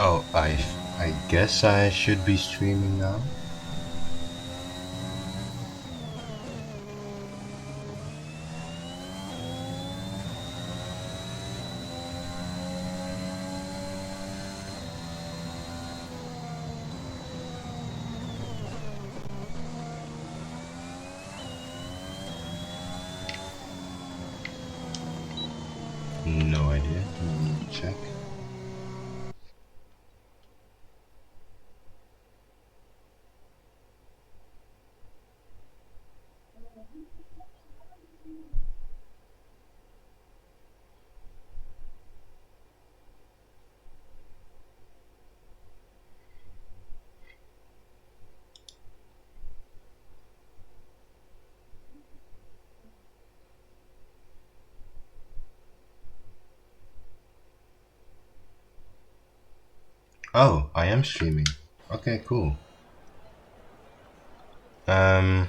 Oh, I guess I should be streaming now. No idea. Let me check. Oh, I am streaming. Okay, cool. Um.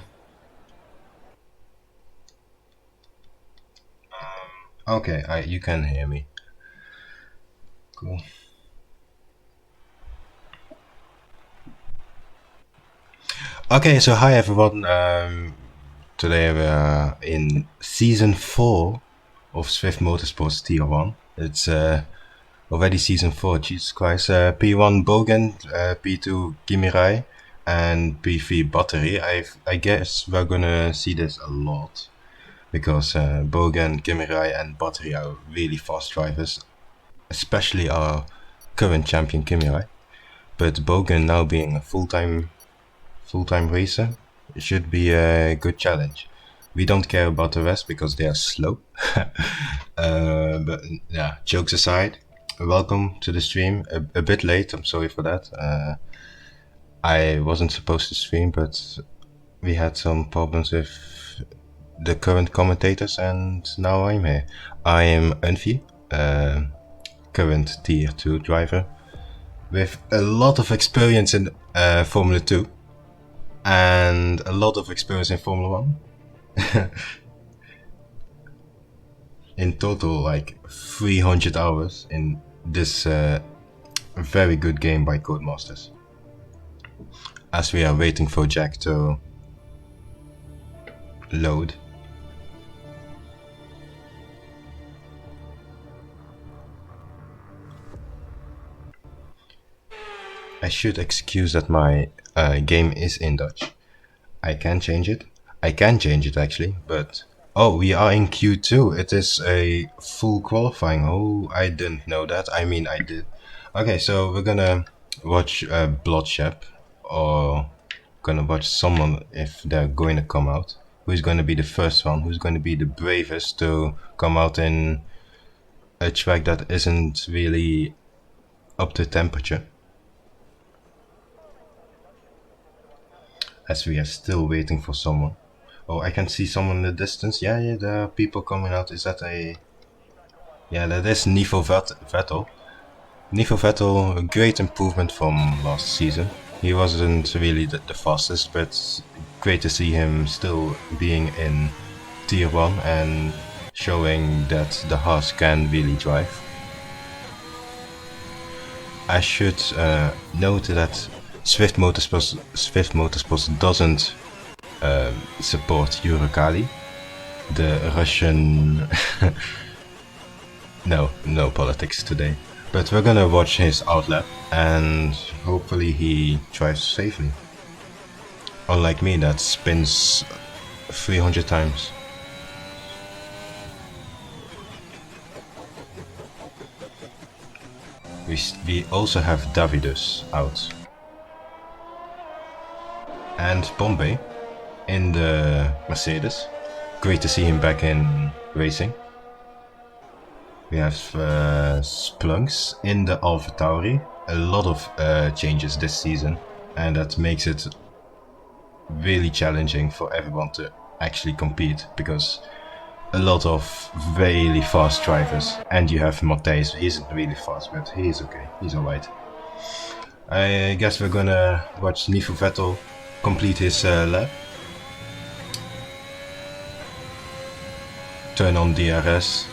Okay, you can hear me. Cool. Okay, so hi everyone. Today we're in season 4 of Swift Motorsports Tier 1. It's already season 4, Jesus Christ. P1 Bogan, P2 Kimirai, and P3 Battery. I guess we're gonna see this a lot because Bogan, Kimirai, and Battery are really fast drivers, especially our current champion Kimirai. But Bogan now being a full-time racer, it should be a good challenge. We don't care about the rest because they are slow. But yeah, jokes aside, welcome to the stream. A bit late, I'm sorry for that. I wasn't supposed to stream, but we had some problems with the current commentators, and now I'm here. I am Unfi, current Tier 2 driver, with a lot of experience in Formula 2 and a lot of experience in Formula 1. In total, like 300 hours in this very good game by Codemasters. As we are waiting for Jack to load. I should excuse that my game is in Dutch. I can change it. I can change it actually, but oh, we are in Q2. It is a full qualifying. Oh, I didn't know that. I mean, I did. Okay, so we're gonna watch Bloodshep, or gonna watch someone if they're going to come out. Who's going to be the first one? Who's going to be the bravest to come out in a track that isn't really up to temperature? As we are still waiting for someone. Oh, I can see someone in the distance. Yeah, yeah, there are people coming out. Is that a... Yeah, that is Vettel. Nico Vettel, a great improvement from last season. He wasn't really the fastest, but great to see him still being in Tier 1 and showing that the Haas can really drive. I should note that Swift Motorsports doesn't support Uralkali, the Russian. No politics today. But we're gonna watch his outlap and hopefully he drives safely. Unlike me that spins 300 times. We also have Davidus out. And Bombay in the Mercedes. Great to see him back in racing. We have Splunks in the Alpha Tauri. A lot of changes this season, and that makes it really challenging for everyone to actually compete because a lot of really fast drivers. And you have Matthijs, he isn't really fast, but he's okay, he's alright. I guess we're gonna watch Nifu Vettel complete his lap. Turn on DRS.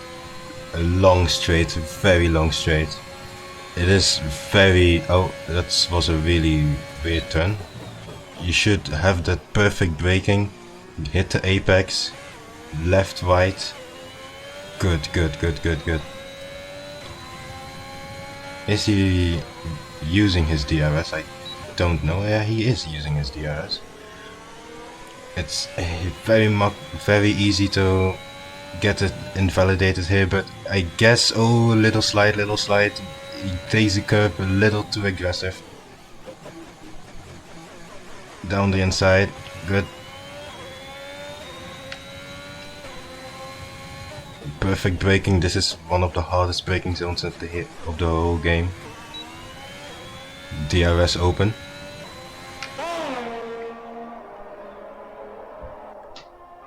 A long straight, very long straight. It is very... Oh, that was a really weird turn. You should have that perfect braking. Hit the apex. Left, right. Good, good, good, good, good. Is he using his DRS? I don't know. Yeah, he is using his DRS. It's very easy to get it invalidated here, but I guess, oh, little slide, he takes the curb a little too aggressive. Down the inside, good. Perfect braking, this is one of the hardest braking zones of the whole game. DRS open.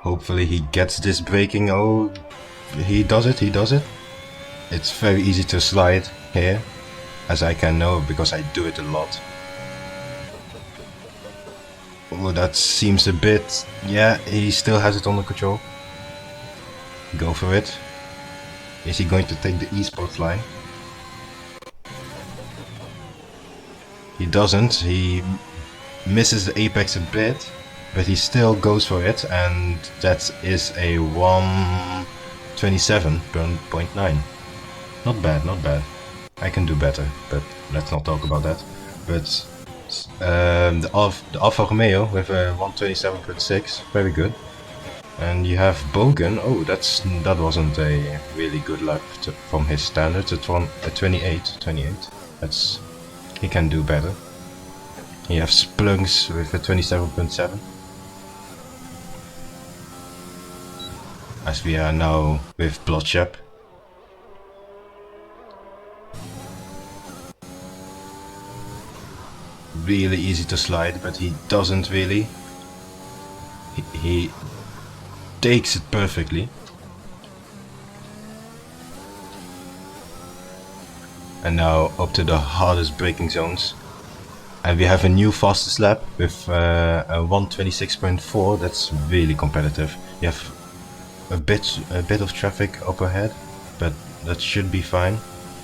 Hopefully he gets this braking. Oh, he does it, he does it. It's very easy to slide here, as I can know because I do it a lot. Oh, that seems a bit... Yeah, he still has it under control. Go for it. Is he going to take the esports line? He doesn't. He misses the apex a bit, but he still goes for it, and that is a 1:27.9. Not bad, not bad. I can do better, but let's not talk about that. But the Alfa Romeo with a 1:27.6, very good. And you have Bogan. Oh, that wasn't a really good lap from his standards. It's a 28. He can do better. You have Splunks with a 27.7. As we are now with Blotchap. Really easy to slide, but he doesn't really. He takes it perfectly. And now up to the hardest braking zones. And we have a new fastest lap with a 1:26.4. That's really competitive. You have a bit of traffic up ahead, but that should be fine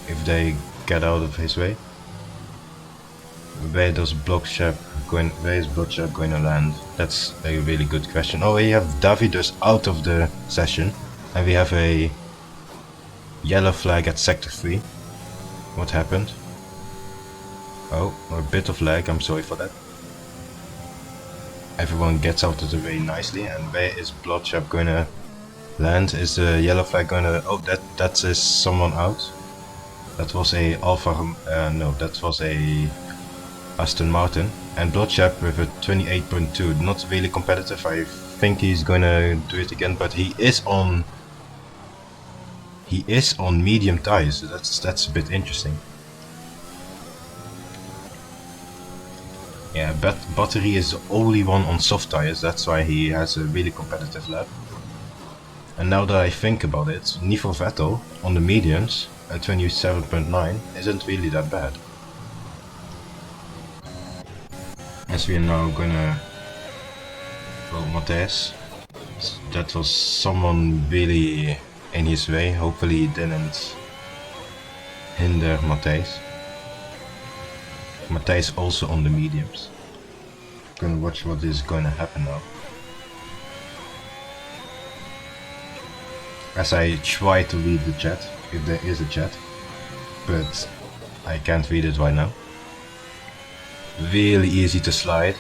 if they get out of his way. Where is Blotchap going to land? That's a really good question. Oh, we have Davidus out of the session, and we have a yellow flag at sector 3. What happened? Oh, a bit of lag, I'm sorry for that. Everyone gets out of the way nicely, and where is Blotchap going to land? Is the yellow flag going to... Oh, that is someone out. That was a that was a Aston Martin. And Blotchap with a 28.2, not really competitive. I think he's going to do it again, but he is on medium tires, so that's a bit interesting. Yeah, but Battery is the only one on soft tires, that's why he has a really competitive lap. And now that I think about it, Nico Vettel on the mediums at 27.9 isn't really that bad. As we are now gonna... Well, Matthäus, that was someone really in his way. Hopefully he didn't hinder Matthäus. Matthäus also on the mediums. Gonna watch what is gonna happen now. As I try to read the chat, if there is a chat, but I can't read it right now. Really easy to slide,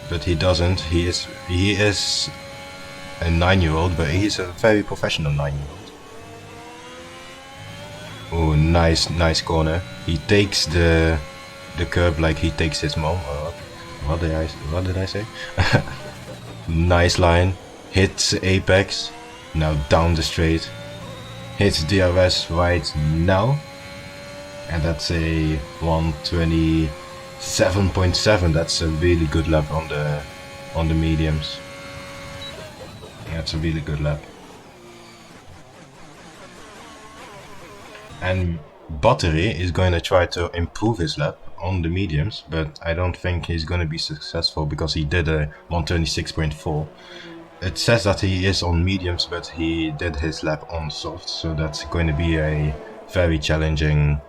but he doesn't. He is a 9-year-old, but he's a very professional 9-year-old. Oh, nice corner. He takes the curb like he takes his mom. What did I say? Nice line. Hits apex. Now down the straight. Hits DRS right now. And that's a 1:27.7. That's a really good lap on the mediums. That's a really good lap. And Battery is going to try to improve his lap on the mediums, but I don't think he's going to be successful because he did a 1:26.4. It says that he is on mediums, but he did his lap on soft, so that's going to be a very challenging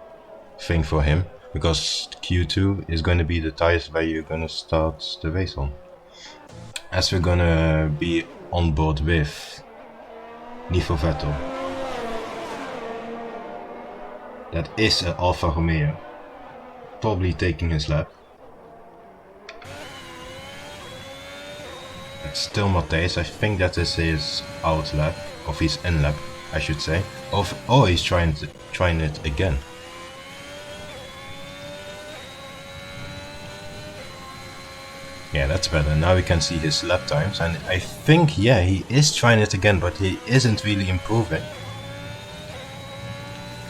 thing for him, because Q2 is going to be the tires where you're going to start the race on. As we're going to be on board with Nico Vettel. That is an Alfa Romeo, probably taking his lap. It's still Matthäus. I think that is his out lap, of his in lap, I should say. Oh, he's trying it again. Yeah, that's better. Now we can see his lap times, and I think, yeah, he is trying it again, but he isn't really improving.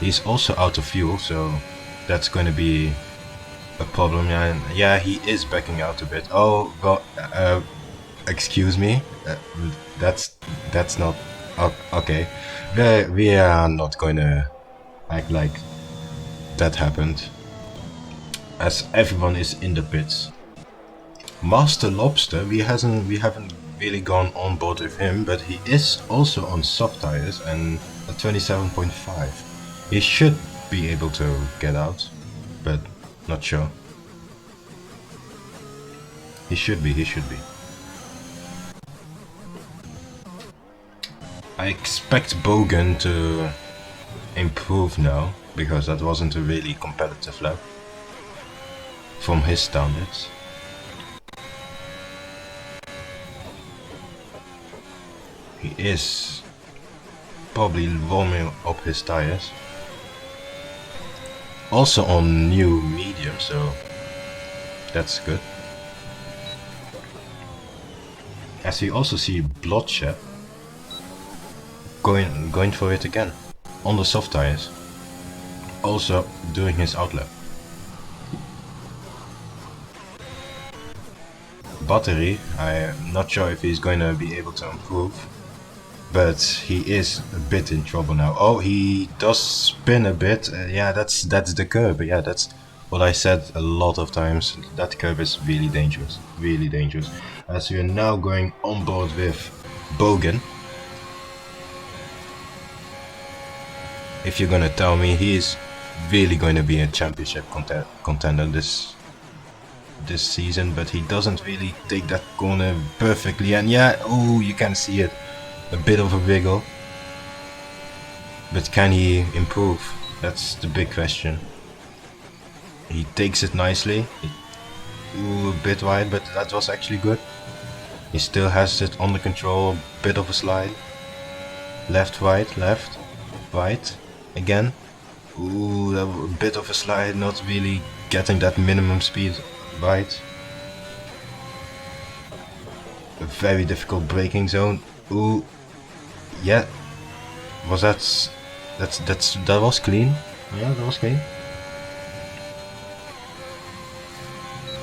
He's also out of fuel, so that's going to be a problem. And yeah, he is backing out a bit. Oh, well, excuse me. That's not okay. We are not going to act like that happened, as everyone is in the pits. Master Lobster, we haven't really gone on board with him, but he is also on soft tires and a 27.5. He should be able to get out, but not sure. He should be. I expect Bogan to improve now, because that wasn't a really competitive lap from his standards. He is probably warming up his tires. Also on new medium, so that's good. As we also see Bloodshed going for it again on the soft tires, also doing his outlap. Battery, I'm not sure if he's going to be able to improve, but he is a bit in trouble now. Oh, he does spin a bit. Yeah, that's the curb. Yeah, that's what I said a lot of times. That curb is really dangerous, As we are now going on board with Bogan. If you're gonna tell me he is really going to be a championship contender this season, but he doesn't really take that corner perfectly, and yeah, oh, you can see it. A bit of a wiggle, but can he improve? That's the big question. He takes it nicely. Ooh, a bit wide, but that was actually good. He still has it under control. Bit of a slide. Left, right, again. Ooh, a bit of a slide. Not really getting that minimum speed right. A very difficult braking zone. Ooh. Yeah, that was clean. Yeah, that was clean.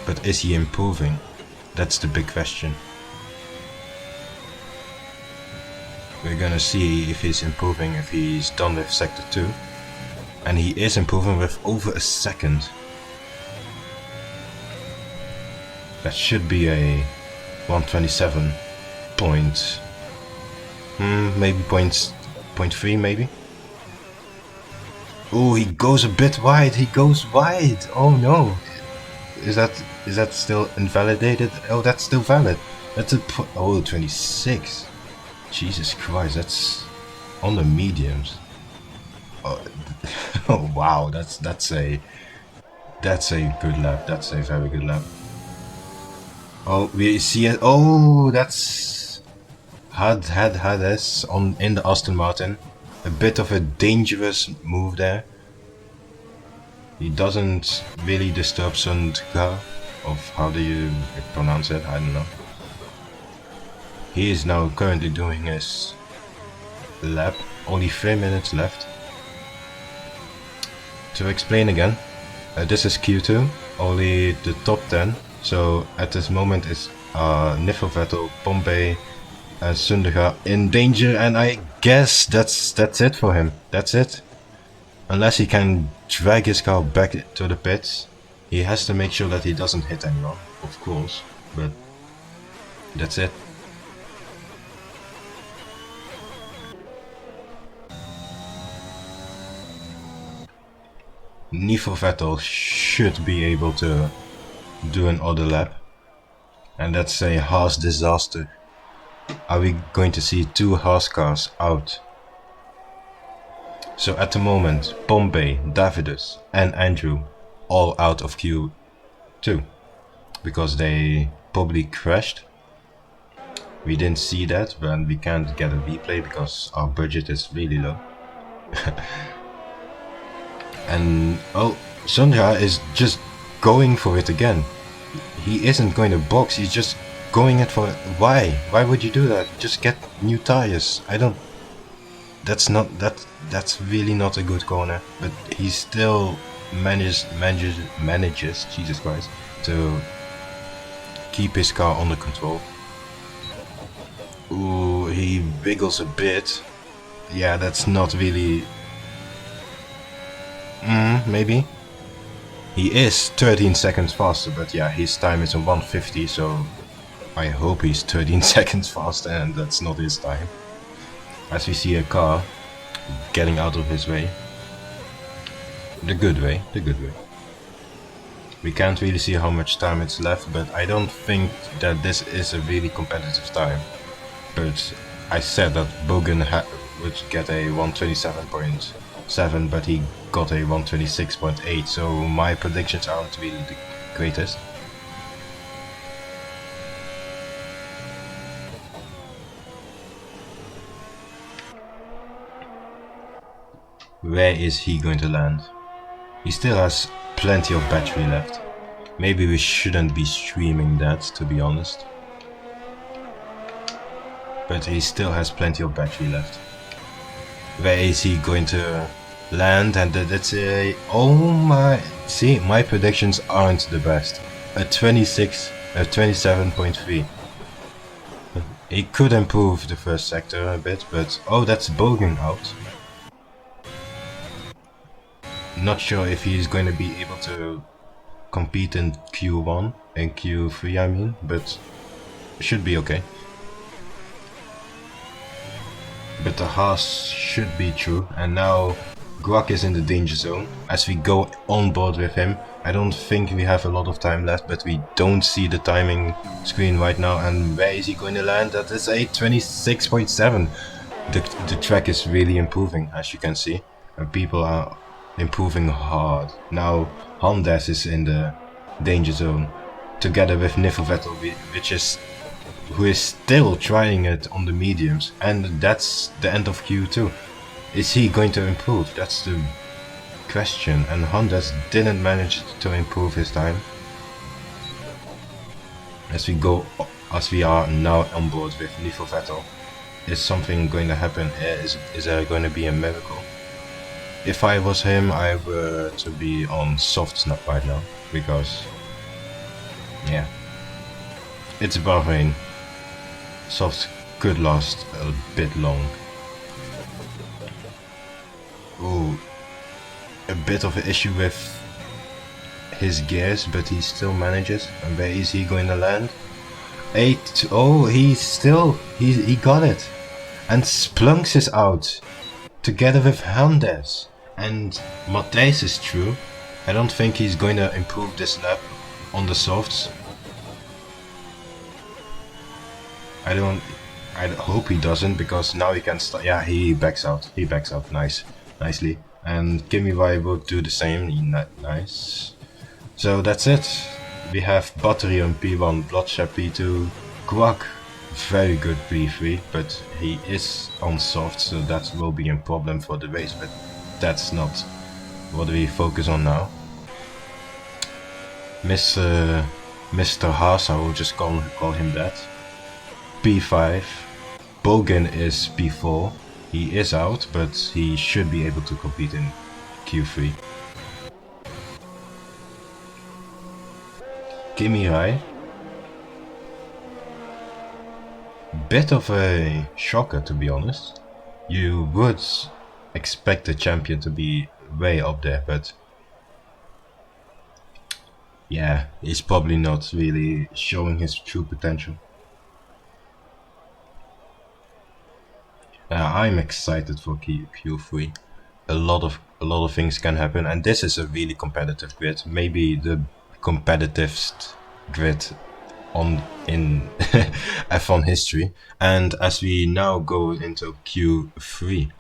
But is he improving? That's the big question. We're gonna see if he's improving, if he's done with sector 2. And he is improving with over a second. That should be a 127 point. Maybe 0.3 maybe. Oh, he goes a bit wide. Oh no. Is that still invalidated? Oh, that's still valid. That's a 26. Jesus Christ, that's on the mediums. Oh, oh wow, that's a good lap. That's a very good lap. Oh, we see it. Oh, that's Hades in the Aston Martin. A bit of a dangerous move there. He doesn't really disturb Sundgar, of how do you pronounce it, I don't know. He is now currently doing his lap, only 3 minutes left. To explain again, this is Q2, only the top 10, so at this moment is Nico Vettel, Pompey, and Sundgar in danger, and I guess that's it for him. That's it. Unless he can drag his car back to the pits, he has to make sure that he doesn't hit anyone, of course, but that's it. Nico Vettel should be able to do an other lap. And that's a Haas disaster. Are we going to see 2 Haas cars out? So at the moment, Pompey, Davidus and Andrew all out of Q2 because they probably crashed. We didn't see that, but we can't get a replay because our budget is really low. And oh, Sandra is just going for it again. He isn't going to box, he's just going it for... Why? Why would you do that? Just get new tires. I don't... That's really not a good corner. But he still manages, Jesus Christ, to keep his car under control. Ooh, he wiggles a bit. Yeah, that's not really... maybe. He is 13 seconds faster, but yeah, his time is a 150, so I hope he's 13 seconds faster and that's not his time. As we see a car getting out of his way. The good way. We can't really see how much time it's left, but I don't think that this is a really competitive time. But I said that Bogan would get a 127.7, but he got a 126.8, so my predictions aren't really the greatest. Where is he going to land? He still has plenty of battery left. Maybe we shouldn't be streaming that, to be honest. But he still has plenty of battery left. Where is he going to land? And that's a... Oh my... See, my predictions aren't the best. A 27.3. He could improve the first sector a bit, but... Oh, that's Bogan out. Not sure if he's going to be able to compete in Q1 and Q3 I mean, but should be okay. But the Haas should be true, and now Guak is in the danger zone. As we go on board with him, I don't think we have a lot of time left, but we don't see the timing screen right now. And where is he going to land? That is a 26.7. The track is really improving, as you can see, and people are improving hard. Now Hondas is in the danger zone, together with Nico Vettel, who is still trying it on the mediums, and that's the end of Q2. Is he going to improve? That's the question, and Hondas didn't manage to improve his time. As we are now on board with Nico Vettel, is something going to happen? Is there going to be a miracle? If I was him, I were to be on soft snap right now, because yeah, it's Bahrain. Soft could last a bit long. Ooh, a bit of an issue with his gears, but he still manages. And where is he going to land? 8. Oh, he got it. And Splunks is out, together with Handes. And Matthijs is true. I don't think he's going to improve this lap on the softs. I hope he doesn't, because now he can start. Yeah, he backs out. Nicely. And Kimi Rai will do the same. Nice. So that's it. We have Battery on P1, Bloodshed P2, Guak, very good P3, but he is on soft, so that will be a problem for the race, but that's not what we focus on now. Mr. Haas, I will just call him that. P5. Bogan is P4. He is out, but he should be able to compete in Q3. Kimi Rai. Bit of a shocker, to be honest. You would expect the champion to be way up there, but yeah, he's probably not really showing his true potential. I'm excited for Q3. a lot of things can happen, and this is a really competitive grid, maybe the competitivest grid on in F1 history. And as we now go into Q3,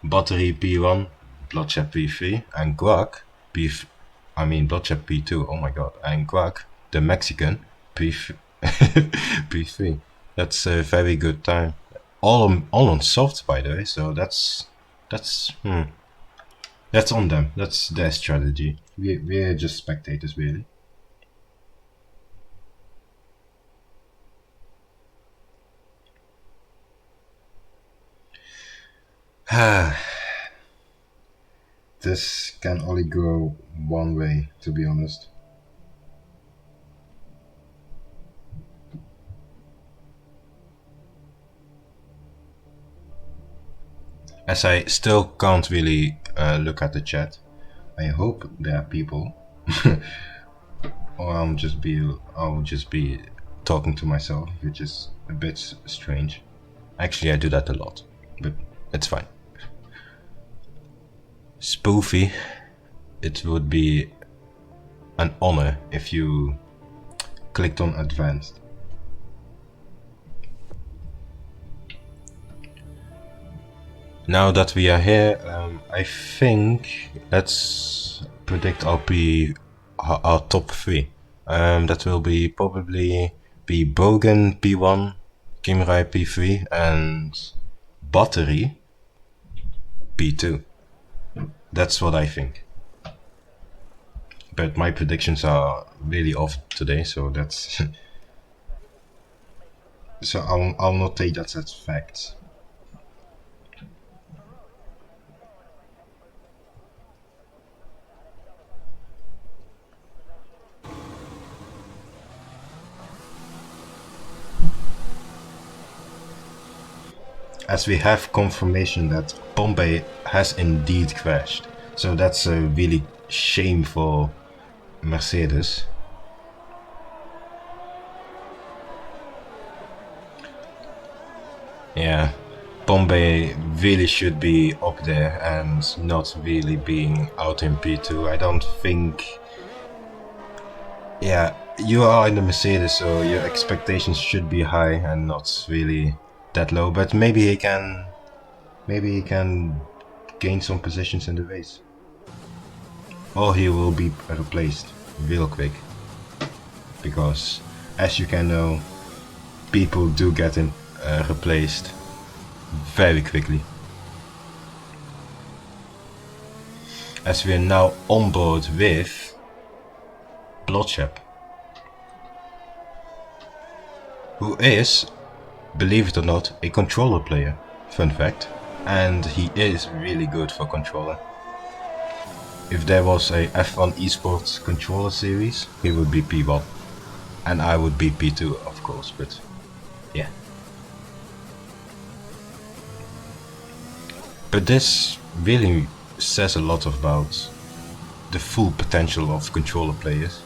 Battery P1, Bloodshed P3, and Guac Bloodshed P2. Oh my god, and Guac, the Mexican, P3. That's a very good time. All on soft, by the way. So that's on them. That's their strategy. We're just spectators, really. This can only go one way, to be honest. As I still can't really look at the chat, I hope there are people, or I'll just be talking to myself, which is a bit strange. Actually, I do that a lot, but it's fine. Spoofy, it would be an honor if you clicked on advanced. Now that we are here, I think let's predict our top 3. That will be probably be Bogan P1, Kimrai P3, and Battery P2. That's what I think. But my predictions are really off today, so that's so I'll not take that as facts. As we have confirmation that Bombay has indeed crashed. So that's a really shame for Mercedes. Yeah, Bombay really should be up there and not really being out in P2. I don't think... Yeah, you are in the Mercedes, so your expectations should be high and not really that low, but maybe he can gain some positions in the race, or he will be replaced real quick, because as you can know, people do get replaced very quickly. As we are now on board with Bloodshed, who is, believe it or not, a controller player. Fun fact. And he is really good for controller. If there was a F1 esports controller series, he would be P1. And I would be P2, of course, but yeah. But this really says a lot about the full potential of controller players.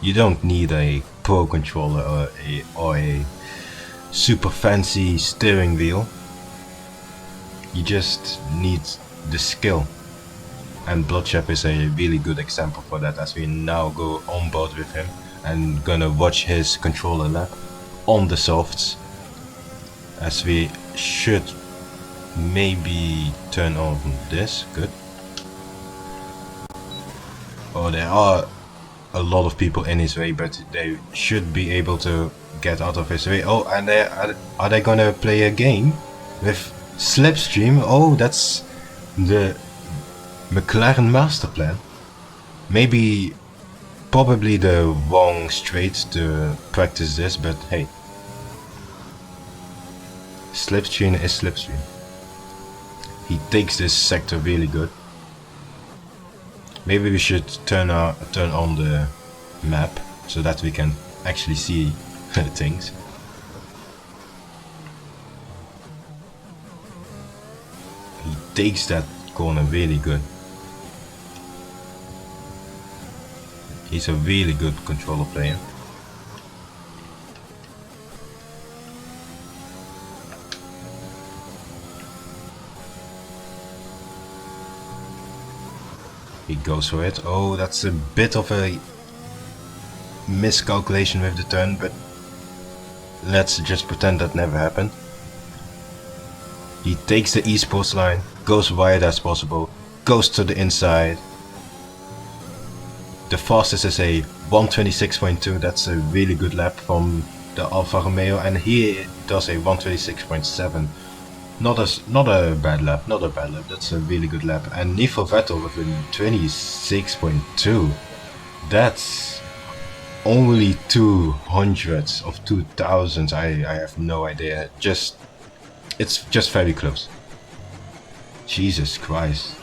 You don't need a pro controller or a super fancy steering wheel. You just need the skill, and Bloodshed is a really good example for that, as we now go on board with him and gonna watch his controller lap on the softs, as we should maybe turn on this. Good. Oh, there are a lot of people in his way, but they should be able to get out of his way. Oh, and are they gonna play a game with Slipstream? Oh, that's the McLaren master plan. Maybe, probably the wrong straight to practice this, but hey, Slipstream is Slipstream. He takes this sector really good. Maybe we should turn on the map so that we can actually see things. He takes that corner really good. He's a really good controller player. He goes for it. Oh, that's a bit of a miscalculation with the turn, but let's just pretend that never happened. He takes the esports line, goes wide as possible, goes to the inside. The fastest is a 126.2, that's a really good lap from the Alfa Romeo, and he does a 126.7. Not a bad lap, that's a really good lap. And Nico Vettel with a 26.2, that's only 200s of 2000s, I have no idea, it's just very close. Jesus Christ.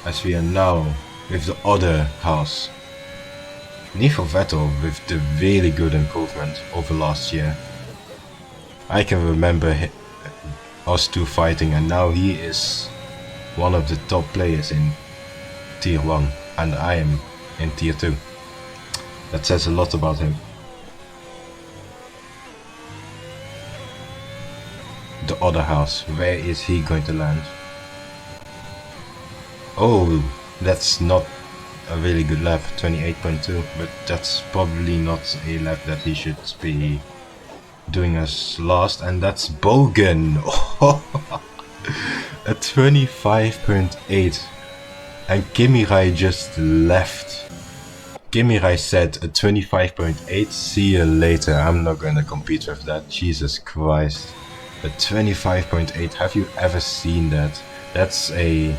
As we are now with the other house. Nico Vettel with the really good improvement over last year. I can remember us two fighting, and now he is one of the top players in tier 1 and I am in tier 2. That says a lot about him. The other house, where is he going to land? Oh, that's not a really good lap, 28.2, but that's probably not a lap that he should be doing as last, and that's Bogan. A 25.8, and Kimi Rai just left. Kimi Rai said a 25.8, see you later, I'm not gonna compete with that, Jesus Christ. A 25.8, have you ever seen that? That's a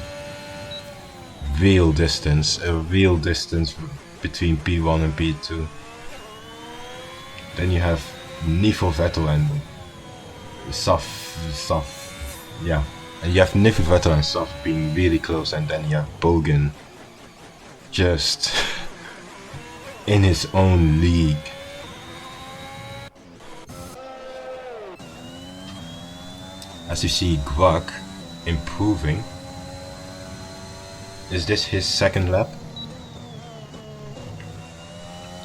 real distance between P1 and P2. Then you have Nico Vettel and Saf, yeah. And you have Nico Vettel and Saf being really close, and then you have Bogan just in his own league. As you see Guac improving. Is this his second lap?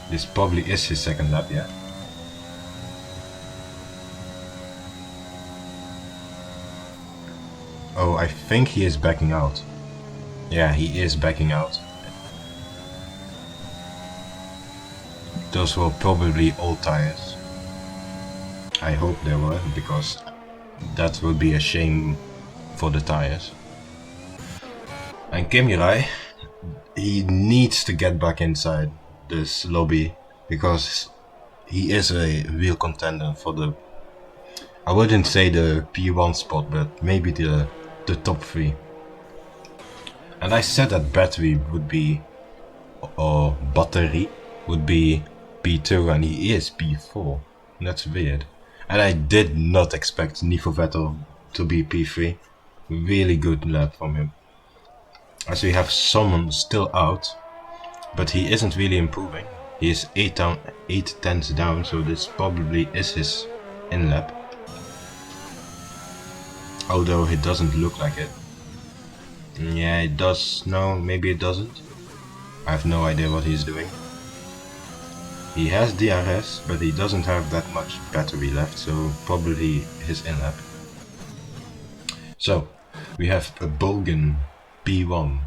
This probably is his second lap, yeah. Oh, I think he is backing out. Yeah, he is backing out. Those were probably old tires. I hope they were, because that would be a shame for the tires. And Kimi Rai, he needs to get back inside this lobby, because he is a real contender for the, I wouldn't say the P1 spot, but maybe the top 3. And I said that battery would be, or battery would be P2, and he is P4. That's weird. And I did not expect Nico Vettel to be P3. Really good lap from him. As we have someone still out, but he isn't really improving. He is 8 tenths down, so this probably is his in lap. Although it doesn't look like it. Yeah, it does. No, maybe it doesn't. I have no idea what he's doing. He has DRS, but he doesn't have that much battery left, so probably his in lap. So we have a Bogan P1,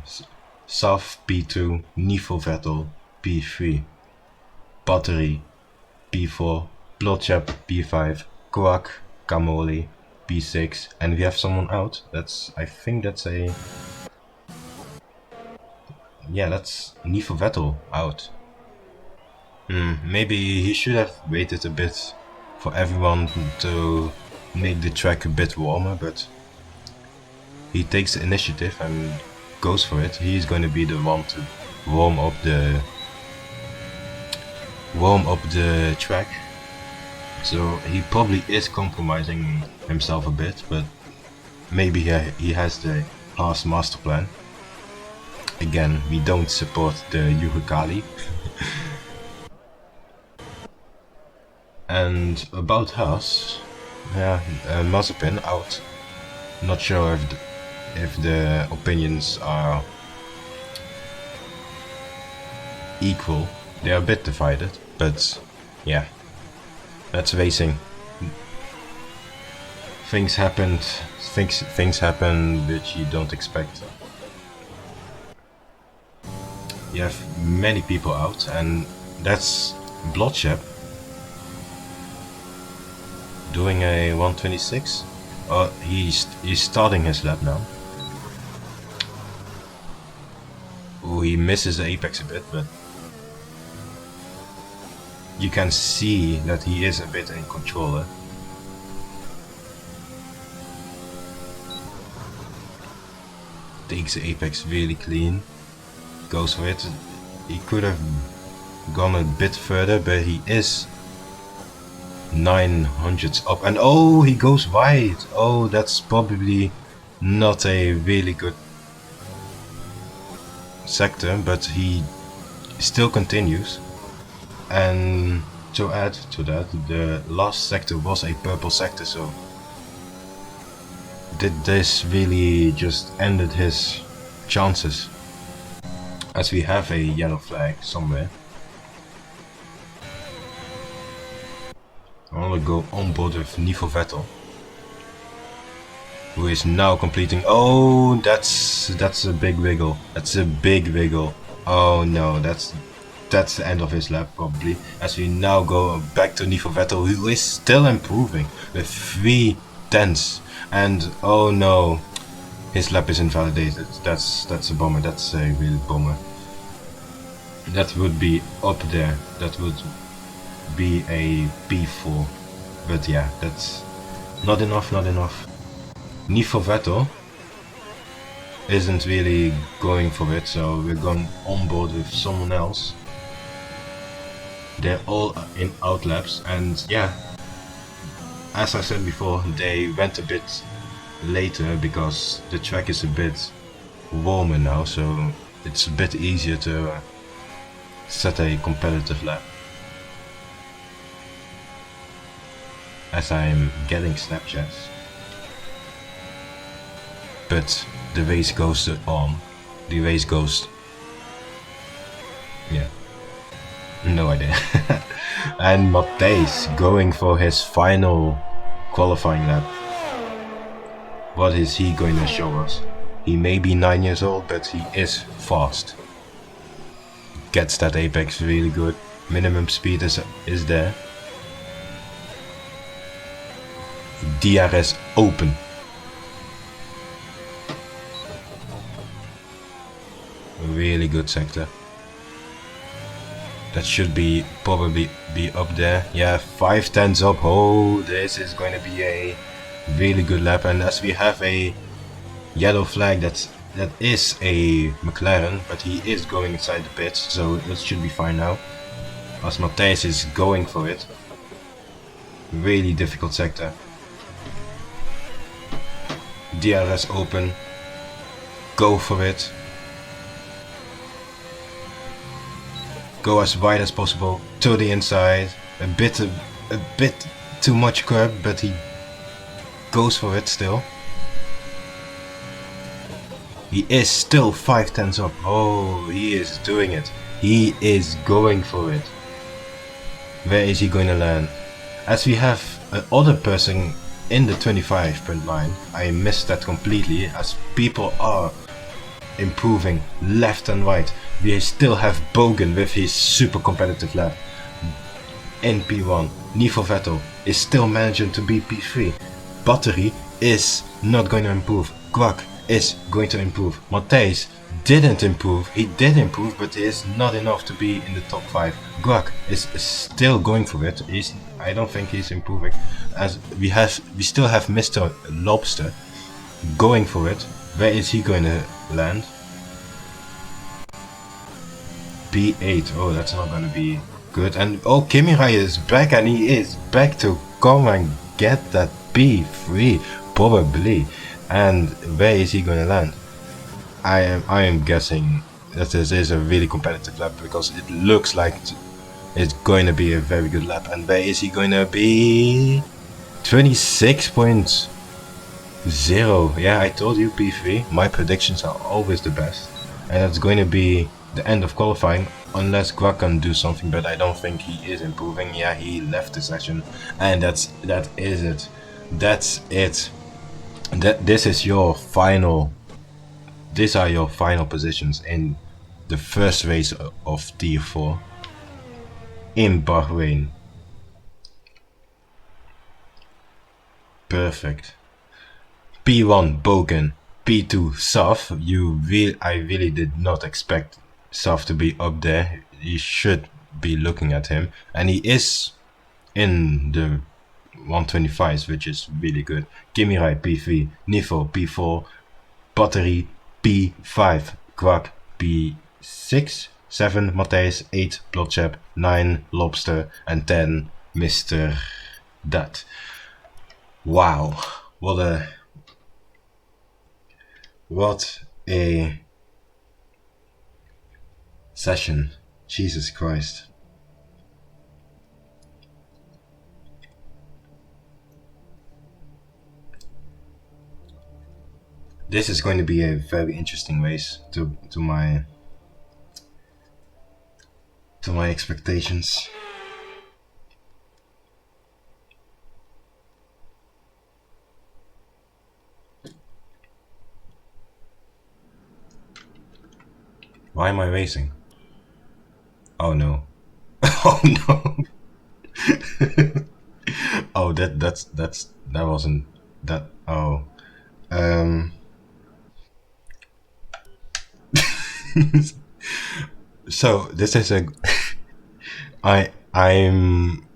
Saf P2, Nico Vettel P3, Battery P4, Plotchap P5, Quack, Kamoli P6, and we have someone out. I think that's a, yeah, that's Nico Vettel out. Maybe he should have waited a bit for everyone to make the track a bit warmer, but he takes the initiative and goes for it. He's going to be the one to warm up the track. So he probably is compromising himself a bit, but maybe he has the Haas master plan. Again, we don't support the Yurikali. And about Haas, yeah, Mazepin out. Not sure if the opinions are equal. They are a bit divided, but yeah, that's racing. things happened. Things happen which you don't expect. You have many people out, and that's Bloodshed doing a 126. Oh, he's starting his lap now. Oh, he misses the apex a bit, but you can see that he is a bit in control. Takes the apex really clean, goes for it. He could have gone a bit further, but he is 900s up, and oh, he goes wide. Oh, that's probably not a really good sector, but he still continues. And to add to that, the last sector was a purple sector, so did this really just ended his chances, as we have a yellow flag somewhere. I want to go on board with Nico Vettel, who is now completing. Oh, that's a big wiggle. That's a big wiggle. Oh no, that's the end of his lap probably. As we now go back to Nico Vettel, who is still improving with 3 tenths. And oh no, his lap is invalidated. That's a bummer. That's a real bummer. That would be up there. That would be a P4. But yeah, that's not enough. Nico Vettel isn't really going for it, so we're going on board with someone else. They're all in out laps, and yeah, as I said before, they went a bit later because the track is a bit warmer now, so it's a bit easier to set a competitive lap. As I'm getting Snapchats. But the race goes on. The race goes... yeah. No idea. And Matthijs going for his final qualifying lap. What is he going to show us? He may be 9 years old, but he is fast. Gets that apex really good. Minimum speed is there. DRS open. Really good sector. That should probably be up there. Yeah, 5 tenths up. Oh, this is going to be a really good lap. And as we have a yellow flag, that is a McLaren, but he is going inside the pits, so that should be fine now. As Matthijs is going for it. Really difficult sector. DRS open. Go for it. Go as wide as possible to the inside. A bit too much curb, but he goes for it still. He is still 5 tenths up. Oh, he is doing it. He is going for it. Where is he going to land? As we have another person in the 25.9, I missed that completely, as people are improving left and right. We still have Bogan with his super competitive lap in P1. Nico Vettel is still managing to be P3. Battery is not going to improve. Quack is going to improve. Matthijs didn't improve. He did improve, but it is not enough to be in the top 5. Guac is still going for it. I don't think he's improving. As we still have Mr. Lobster going for it. Where is he going to land? P8. Oh, that's not going to be good. And oh, Kimi Rai is back, and he is back to come and get that P3 probably. And where is he going to land? I am guessing that this is a really competitive lap, because it looks like it's going to be a very good lap. And where is he going to be? 26.0. Yeah, I told you P3. My predictions are always the best. And it's going to be the end of qualifying, unless Guac can do something, but I don't think he is improving. Yeah, he left the session, and that is it. that's it. This is your final. These are your final positions in the first race of Tier 4 in Bahrain. Perfect. P1 Bogan, P2 Saf. I really did not expect Saf to be up there. You should be looking at him, and he is in the 125s, which is really good. Kimirai P3, Nifo P4, Battery P5, Quack P6, 7 Matthijs, 8 Blotchep, 9 Lobster, and 10 Mr. Dat. Wow, what a session. Jesus Christ. This is going to be a very interesting race to my expectations. Why am I racing? Oh no. Oh no. Oh, that wasn't that. Oh. So this is I'm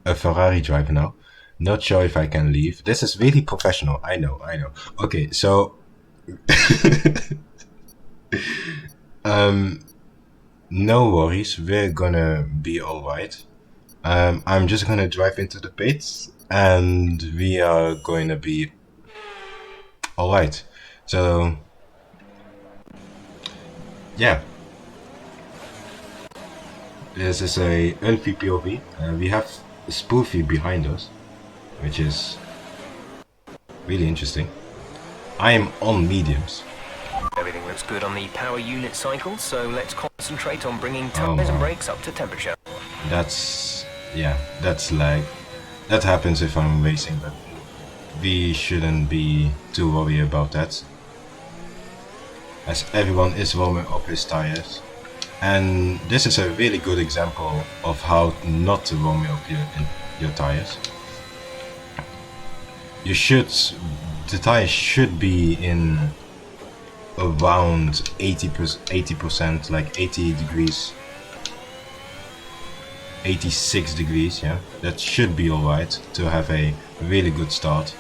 a Ferrari driver now. Not sure if I can leave. This is really professional. I know. Okay, so no worries. We're gonna be alright. I'm just gonna drive into the pits and we are going to be alright. So yeah, this is a Unfi POV. We have a Spoofy behind us, which is really interesting. I am on mediums. Everything looks good on the power unit cycle, so let's concentrate on bringing tires and brakes up to temperature. That's lag. That happens if I'm racing, but we shouldn't be too worried about that, as everyone is warming up his tires. And this is a really good example of how not to warm up your tires. The tires should be in around 80%, like 80 degrees, 86 degrees, yeah. That should be alright to have a really good start.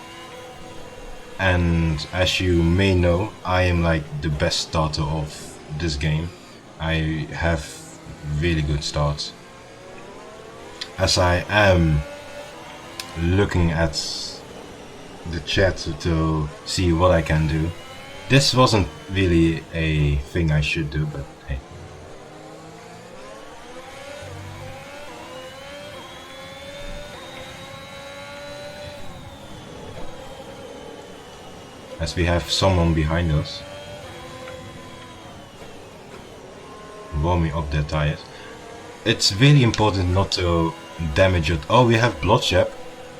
And as you may know, I am like the best starter of this game. I have really good starts. As I am looking at the chat to see what I can do. This wasn't really a thing I should do, but hey. As we have someone behind us warming up their tires. It's really important not to damage it. Oh, we have Blotchep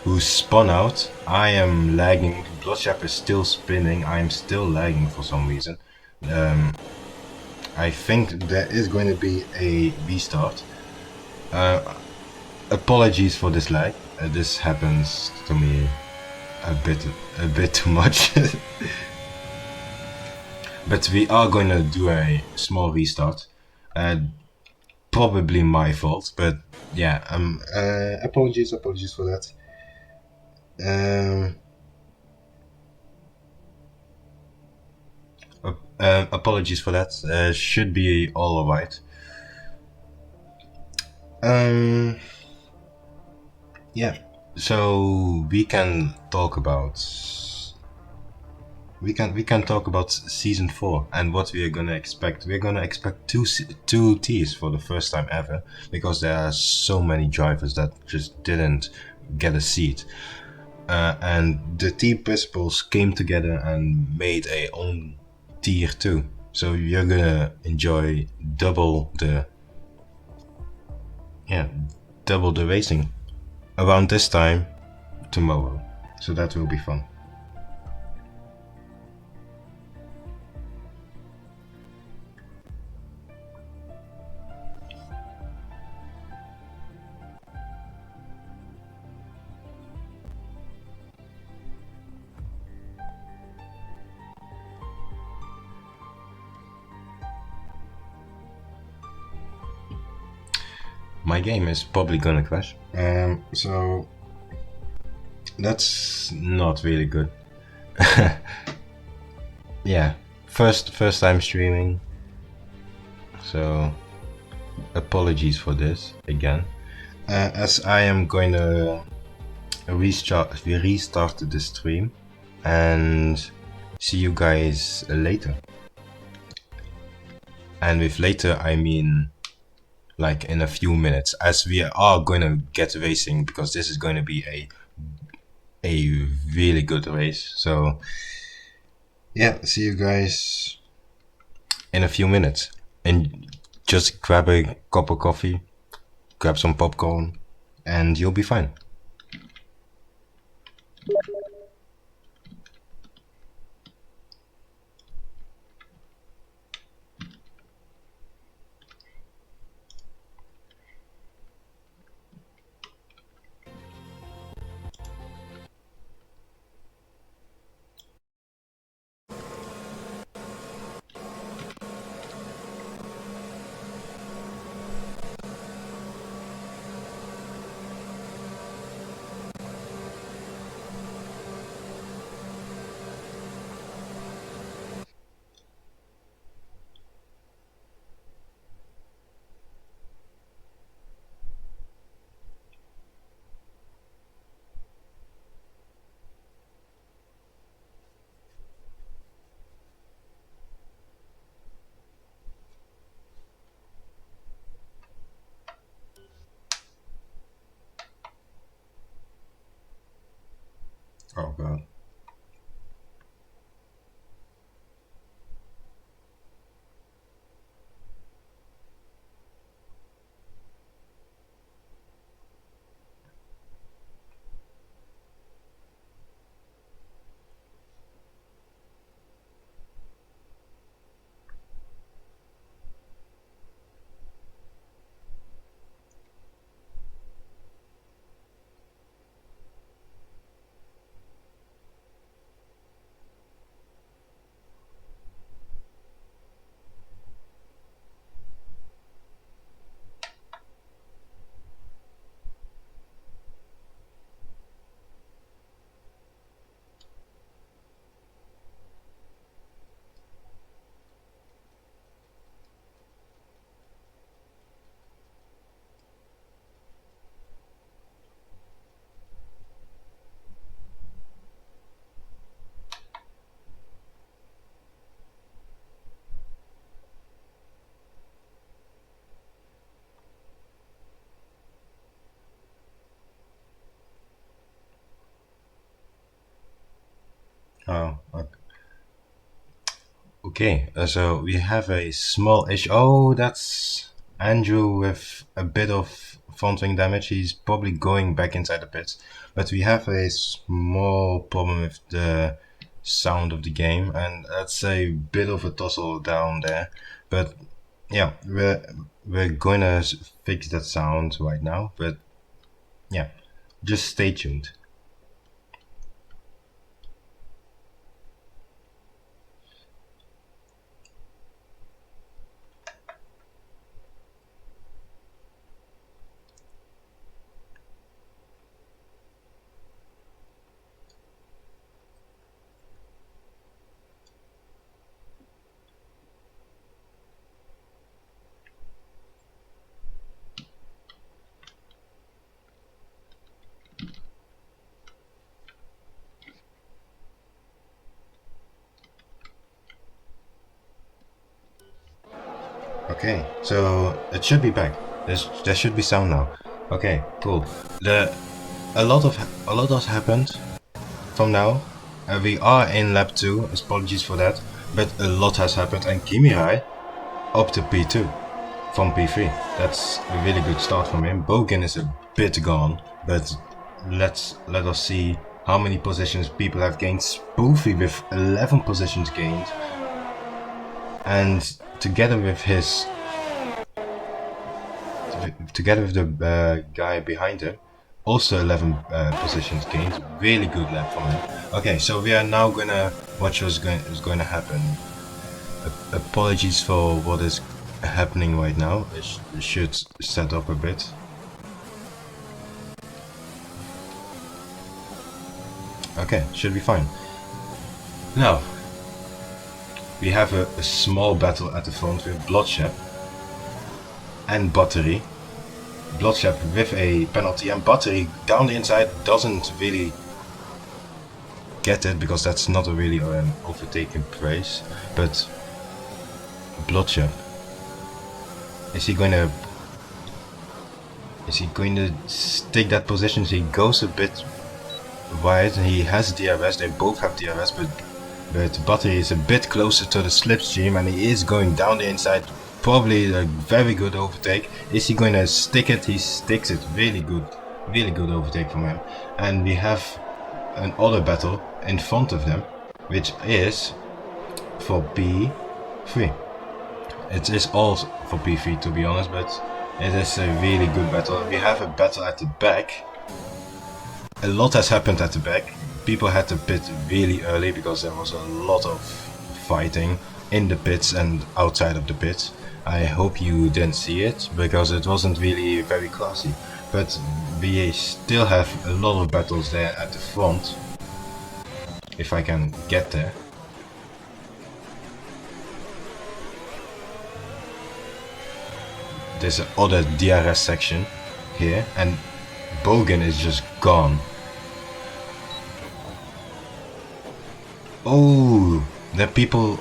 who spun out. I am lagging. Blotchep is still spinning. I am still lagging for some reason. I think there is going to be a restart. Apologies for this lag. This happens to me a bit too much. But we are going to do a small restart. Probably my fault, but yeah. Apologies for that. Apologies for that. Should be all alright. Yeah. So we can talk about season 4 and what we are gonna expect. We're gonna expect two tiers for the first time ever, because there are so many drivers that just didn't get a seat. And the team principals came together and made a own tier 2. So you're gonna enjoy double the racing around this time tomorrow. so that will be fun. My game is probably gonna crash. So that's not really good. Yeah, first time streaming. So apologies for this again. As I am going to restart the stream and see you guys later. And with later I mean like in a few minutes, as we are going to get racing, because this is going to be a really good race. So yeah, see you guys in a few minutes, and just grab a cup of coffee, grab some popcorn, and you'll be fine. Oh god. Oh, okay. So we have a small issue. Oh, that's Andrew with a bit of front wing damage. He's probably going back inside the pits. But we have a small problem with the sound of the game, and that's a bit of a tussle down there. But yeah, we're going to fix that sound right now. But yeah, just stay tuned. Okay, so it should be back. There should be sound now. Okay, cool. A lot has happened from now. We are in lap 2. Apologies for that, but a lot has happened, and Kimirai up to P2 from P3. That's a really good start from him. Bogan is a bit gone, but let us see how many positions people have gained. Spoofy with 11 positions gained, and together with the guy behind him, also 11 positions gained. Really good lap from him. Okay, so we are now gonna watch what's going to happen. Apologies for what is happening right now. It should set up a bit. Okay, should be fine. Now, we have a small battle at the front with Bloodshed and Battery. Bloodshed with a penalty, and Battery down the inside doesn't really get it because that's not a really overtaking race. But Bloodshed, is he going to take that position? He goes a bit wide. He has DRS. They both have DRS, but Battery is a bit closer to the slipstream, and he is going down the inside. Probably a very good overtake. Is he going to stick it? He sticks it. Really good overtake from him. And we have another battle in front of them, which is for P3. It is all for P3 to be honest, but it is a really good battle. We have a battle at the back. A lot has happened at the back. People had to pit really early because there was a lot of fighting in the pits and outside of the pits. I hope you didn't see it because it wasn't really very classy. But we still have a lot of battles there at the front. If I can get there. There's another DRS section here, and Bogan is just gone. Oh, the people,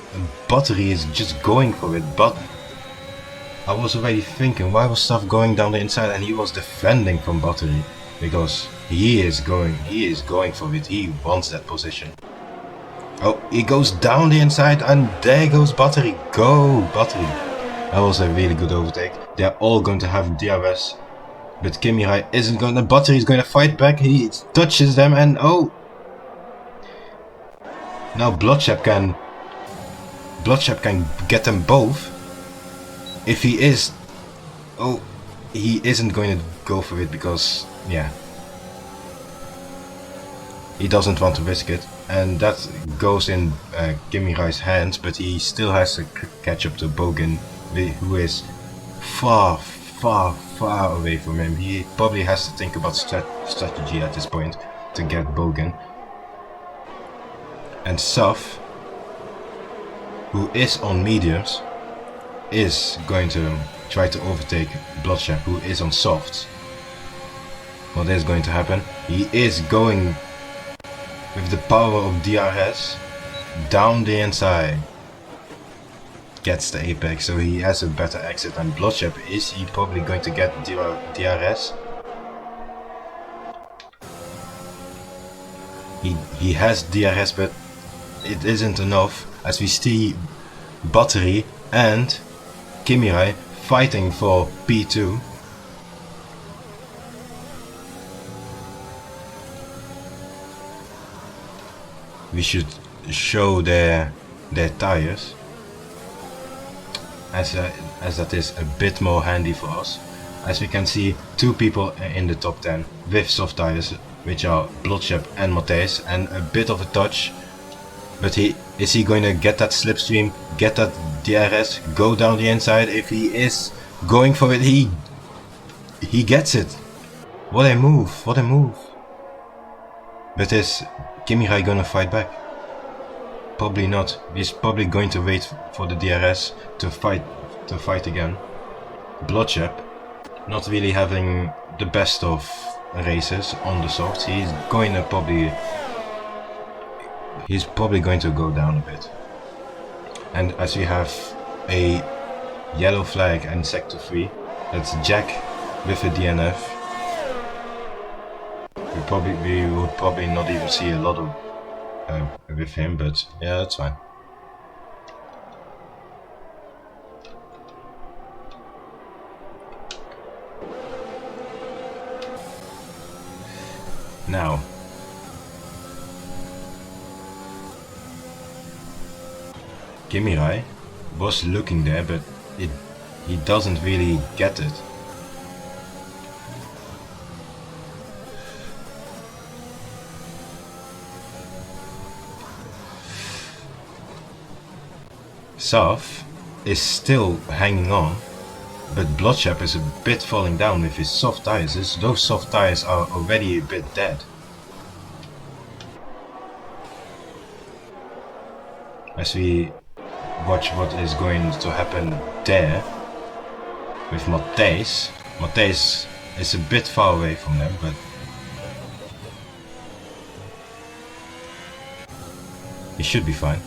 Battery is just going for it, but I was already thinking, why was stuff going down the inside, and he was defending from Battery because he is going for it. He wants that position. Oh, he goes down the inside, and there goes Battery. Go, Battery. That was a really good overtake. They're all going to have DRS, but Kimi Rai isn't going to. Battery is going to fight back. He touches them, and oh. Now Bloodshed can get them both. If he is, oh, he isn't going to go for it because, yeah, he doesn't want to risk it, and that goes in Kimi Rai's hands. But he still has to catch up to Bogan, who is far away from him. He probably has to think about strategy at this point to get Bogan. And Saf, who is on mediums, is going to try to overtake Bloodshed, who is on softs. What is going to happen? He is going with the power of DRS down the inside. Gets the apex, so he has a better exit than Bloodshed. Is he probably going to get DRS? He has DRS, but it isn't enough, as we see Battery and Kimi Rai fighting for P2. We should show their tires, as that is a bit more handy for us. As we can see, two people in the top 10 with soft tires, which are Bloodshed and Matthijs, and a bit of a touch. But is he going to get that slipstream, get that DRS, go down the inside? If he is going for it, he gets it. What a move, what a move. But is Kimi Rai gonna fight back? Probably not. He's probably going to wait for the DRS to fight again. Bloodshed, not really having the best of races on the softs. He's probably going to go down a bit. And as we have a yellow flag and sector 3, that's Jack with a DNF. We would probably not even see a lot of with him, but yeah, that's fine. Now, Kimirai was looking there, but he doesn't really get it. Saf is still hanging on, but Bloodshep is a bit falling down with his soft tires. Those soft tires are already a bit dead. As we watch what is going to happen there with Matthijs. Matthijs is a bit far away from them, but he should be fine.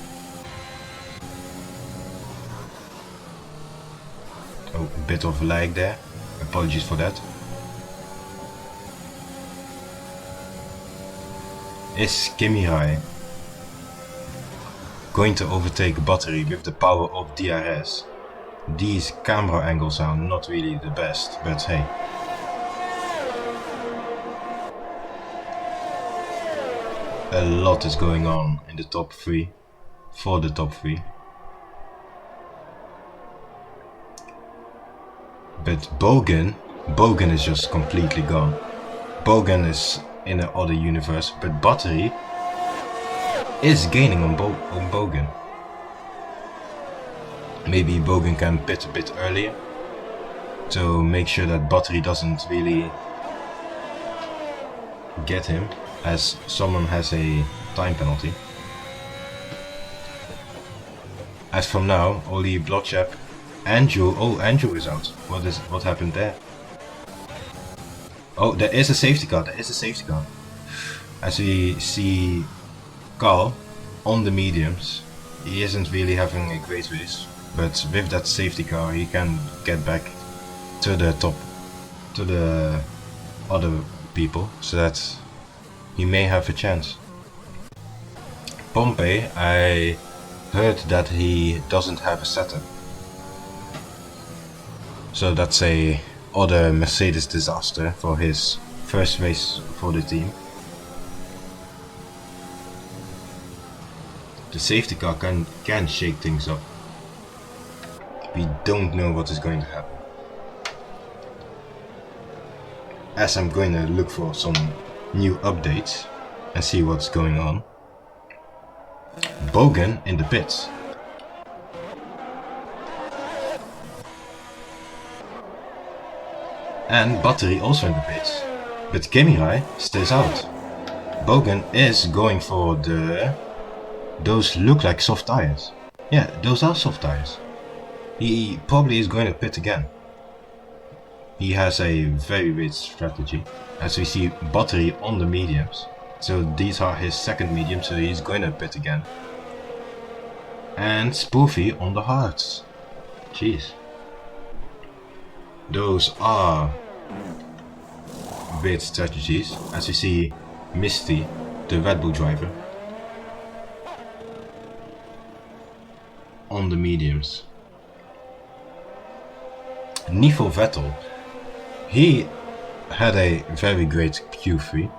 Oh, a bit of lag there. Apologies for that. Is Kimirai going to overtake Battery with the power of DRS? These camera angles are not really the best, but hey. A lot is going on in the top 3, for the top 3. But Bogan is just completely gone. Bogan is in another universe, but Battery is gaining on Bogan. Maybe Bogan can pit a bit earlier to make sure that Battery doesn't really get him, as someone has a time penalty. As from now, only Bloodshep. Andrew, oh, Andrew is out. What happened there? Oh, there is a safety car. As we see Carl on the mediums, he isn't really having a great race, but with that safety car he can get back to the top, to the other people, so that he may have a chance. Pompey, I heard that he doesn't have a setup. So that's a other Mercedes disaster for his first race for the team. The safety car can shake things up. We don't know what is going to happen. As I'm going to look for some new updates and see what's going on. Bogan in the pits. And Battery also in the pits, but Kimirai stays out. Bogan is going for those look like soft tires. Yeah, those are soft tires. He probably is going to pit again. He has a very weird strategy, as we see Battery on the mediums. So these are his second medium, so he's going to pit again. And Spoofy on the hards. Jeez. Those are weird strategies, as we see Misty, the Red Bull driver, on the mediums. Nico Vettel, he had a very great Q3.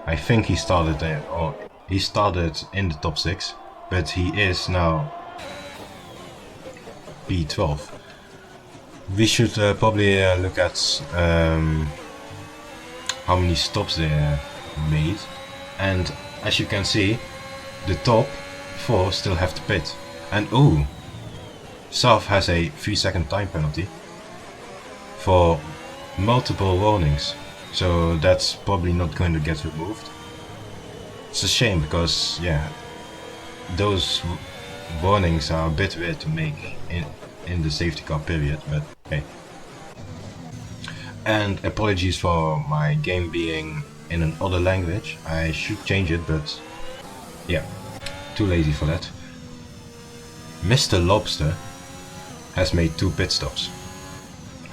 I think he started in the top 6, but he is now P12. We should probably look at how many stops they made, and as you can see, the top 4 still have to pit. And oh, Saf has a 3-second time penalty for multiple warnings, so that's probably not going to get removed. It's a shame, because yeah, those warnings are a bit weird to make in the safety car period, but hey. And apologies for my game being in another language. I should change it, but yeah, too lazy for that. Mr. Lobster has made 2 pit stops.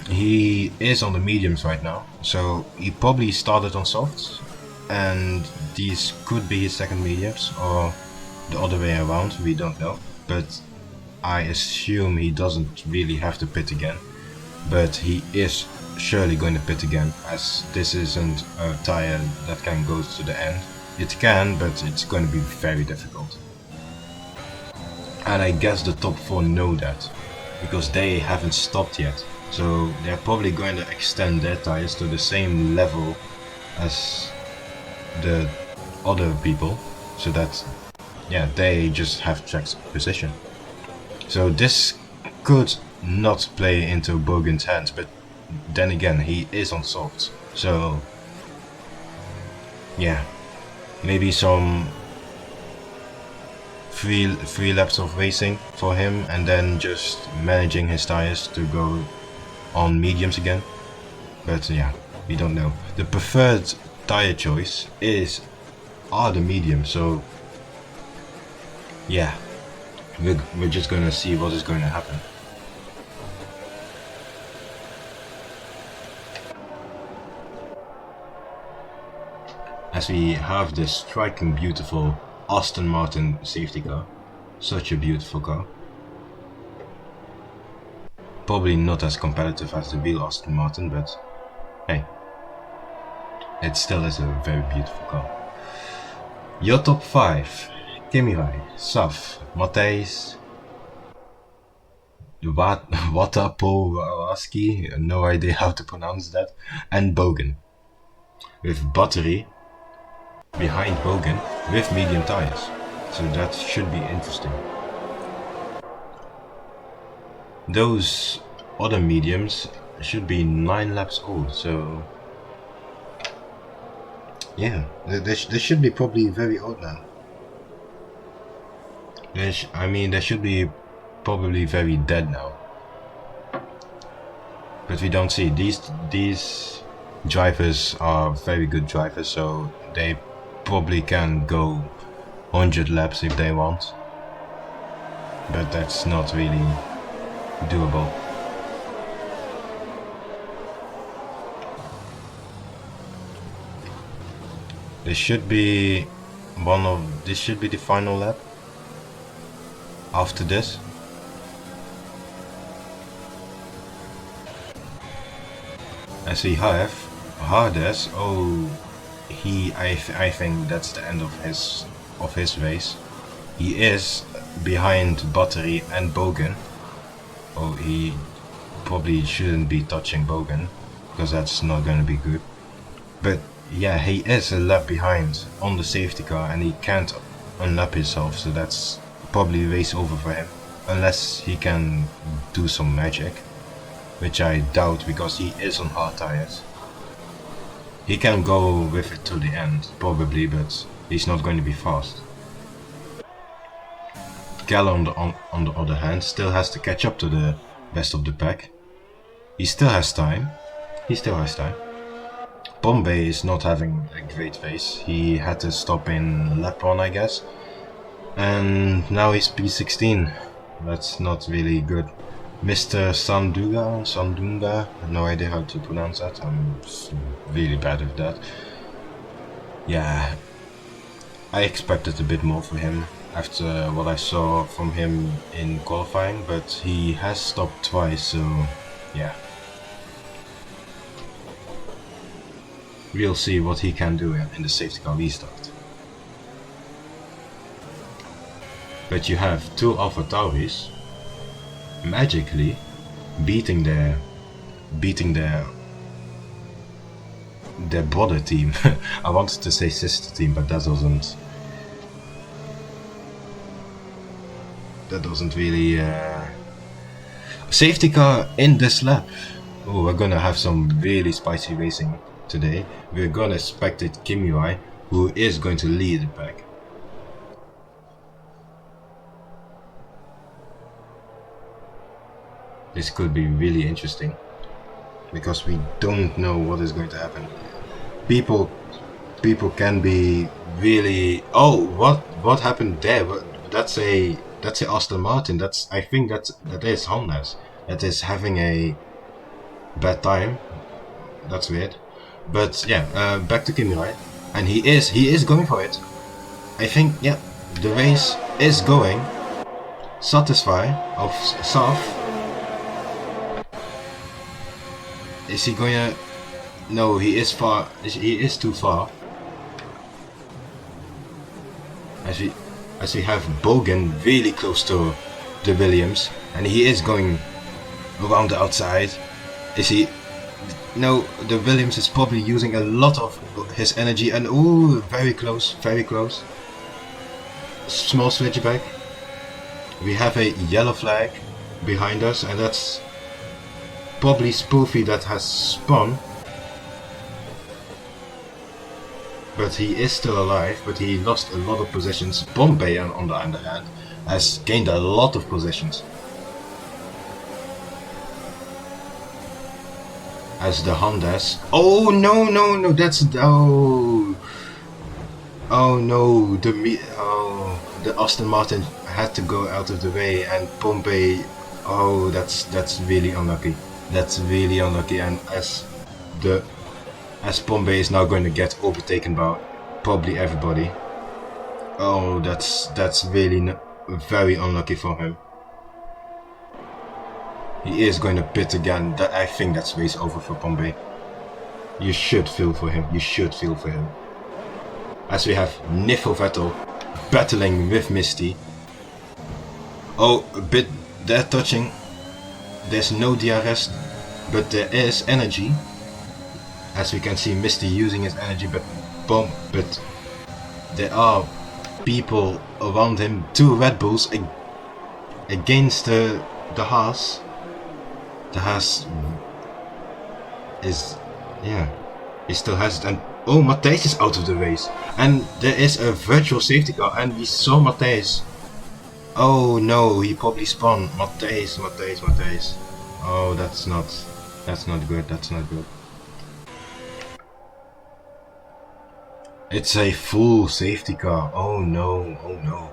He is on the mediums right now, so he probably started on softs, and these could be his second mediums, or the other way around, we don't know. But I assume he doesn't really have to pit again, but he is surely going to pit again, as this isn't a tire that can go to the end. It can, but it's going to be very difficult. and I guess the top 4 know that, because they haven't stopped yet. So they're probably going to extend their tires to the same level as the other people, so that, yeah, they just have track position. So this could not play into Bogan's hands, but then again, he is on softs. So yeah, maybe some three laps of racing for him, and then just managing his tires to go on mediums again. But yeah, we don't know. The preferred tire choice are the medium, so yeah, we're just gonna see what is going to happen. As we have this striking, beautiful Aston Martin safety car. Such a beautiful car. Probably not as competitive as the real Aston Martin, but hey, it still is a very beautiful car. Your top 5: Kimi Räikkönen, Saf, Matthijs, Watapowaski, no idea how to pronounce that, and Bogan. With battery behind Bogan with medium tires. So that should be interesting. Those other mediums should be 9 laps old, so yeah, they should be probably very old now. I mean, they should be probably very dead now. But we don't see. These drivers are very good drivers, so they probably can go 100 laps if they want. But that's not really doable. This should be this should be the final lap. After this, as we have Hades. Oh, I think that's the end of his race. He is behind Battery and Bogan. Oh, he probably shouldn't be touching Bogan, because that's not going to be good. But yeah, he is a lap behind on the safety car, and he can't unlap himself, so that's probably race over for him, unless he can do some magic, which I doubt, because he is on hard tires. He can go with it to the end, probably, but he's not going to be fast. Gal on the other hand still has to catch up to the rest of the pack. He still has time. Bombay is not having a great race. He had to stop in lap 1, I guess. And now he's P16. That's not really good. Mr. Sandunga, no idea how to pronounce that. I'm really bad with that. Yeah, I expected a bit more for him after what I saw from him in qualifying, but he has stopped twice, so yeah. We'll see what he can do in the safety car restart. But you have 2 Alpha Tauris magically beating their brother team. I wanted to say sister team, but that doesn't really safety car in this lap. Oh, we're gonna have some really spicy racing today. We're gonna spectate Kimi Räikkönen, who is going to lead the pack. This could be really interesting, because we don't know what is going to happen. People can be really, oh, what happened there? That's a Aston Martin. I think that is Honda's. That is having a bad time. That's weird. But yeah, back to Kimi Räikkönen, and he is going for it. I think, yeah, the race is going. Satisfy of Saf. Is he going to? No, he is far. He is too far. as we have Bogan really close to the Williams, and he is going around the outside. Is he? No, the Williams is probably using a lot of his energy, and ooh, very close, very close. Small switchback. We have a yellow flag behind us, and that's probably Spoofy that has spun. But he is still alive, but he lost a lot of positions. Bombay, on the other hand, has gained a lot of positions. As the Hondas. Oh no, no, no, that's oh. Oh no, the Aston Martin had to go out of the way, and Bombay. Oh, that's really unlucky. That's really unlucky, and as Bombay is now going to get overtaken by probably everybody. Oh, that's really very unlucky for him. He is going to pit again. I think that's race over for Bombay. You should feel for him. You should feel for him. As we have Nifo Vettel battling with Misty. Oh, a bit they're touching. There's no DRS, but there is energy. As we can see, Misty using his energy, but there are people around him. 2 Red Bulls against the Haas. The Haas is, yeah, he still has it. And oh, Matthijs is out of the race, and there is a virtual safety car, and we saw Matthijs. Oh no, he probably spun. Matthijs. Oh, that's not good. That's not good. It's a full safety car. Oh no, oh no.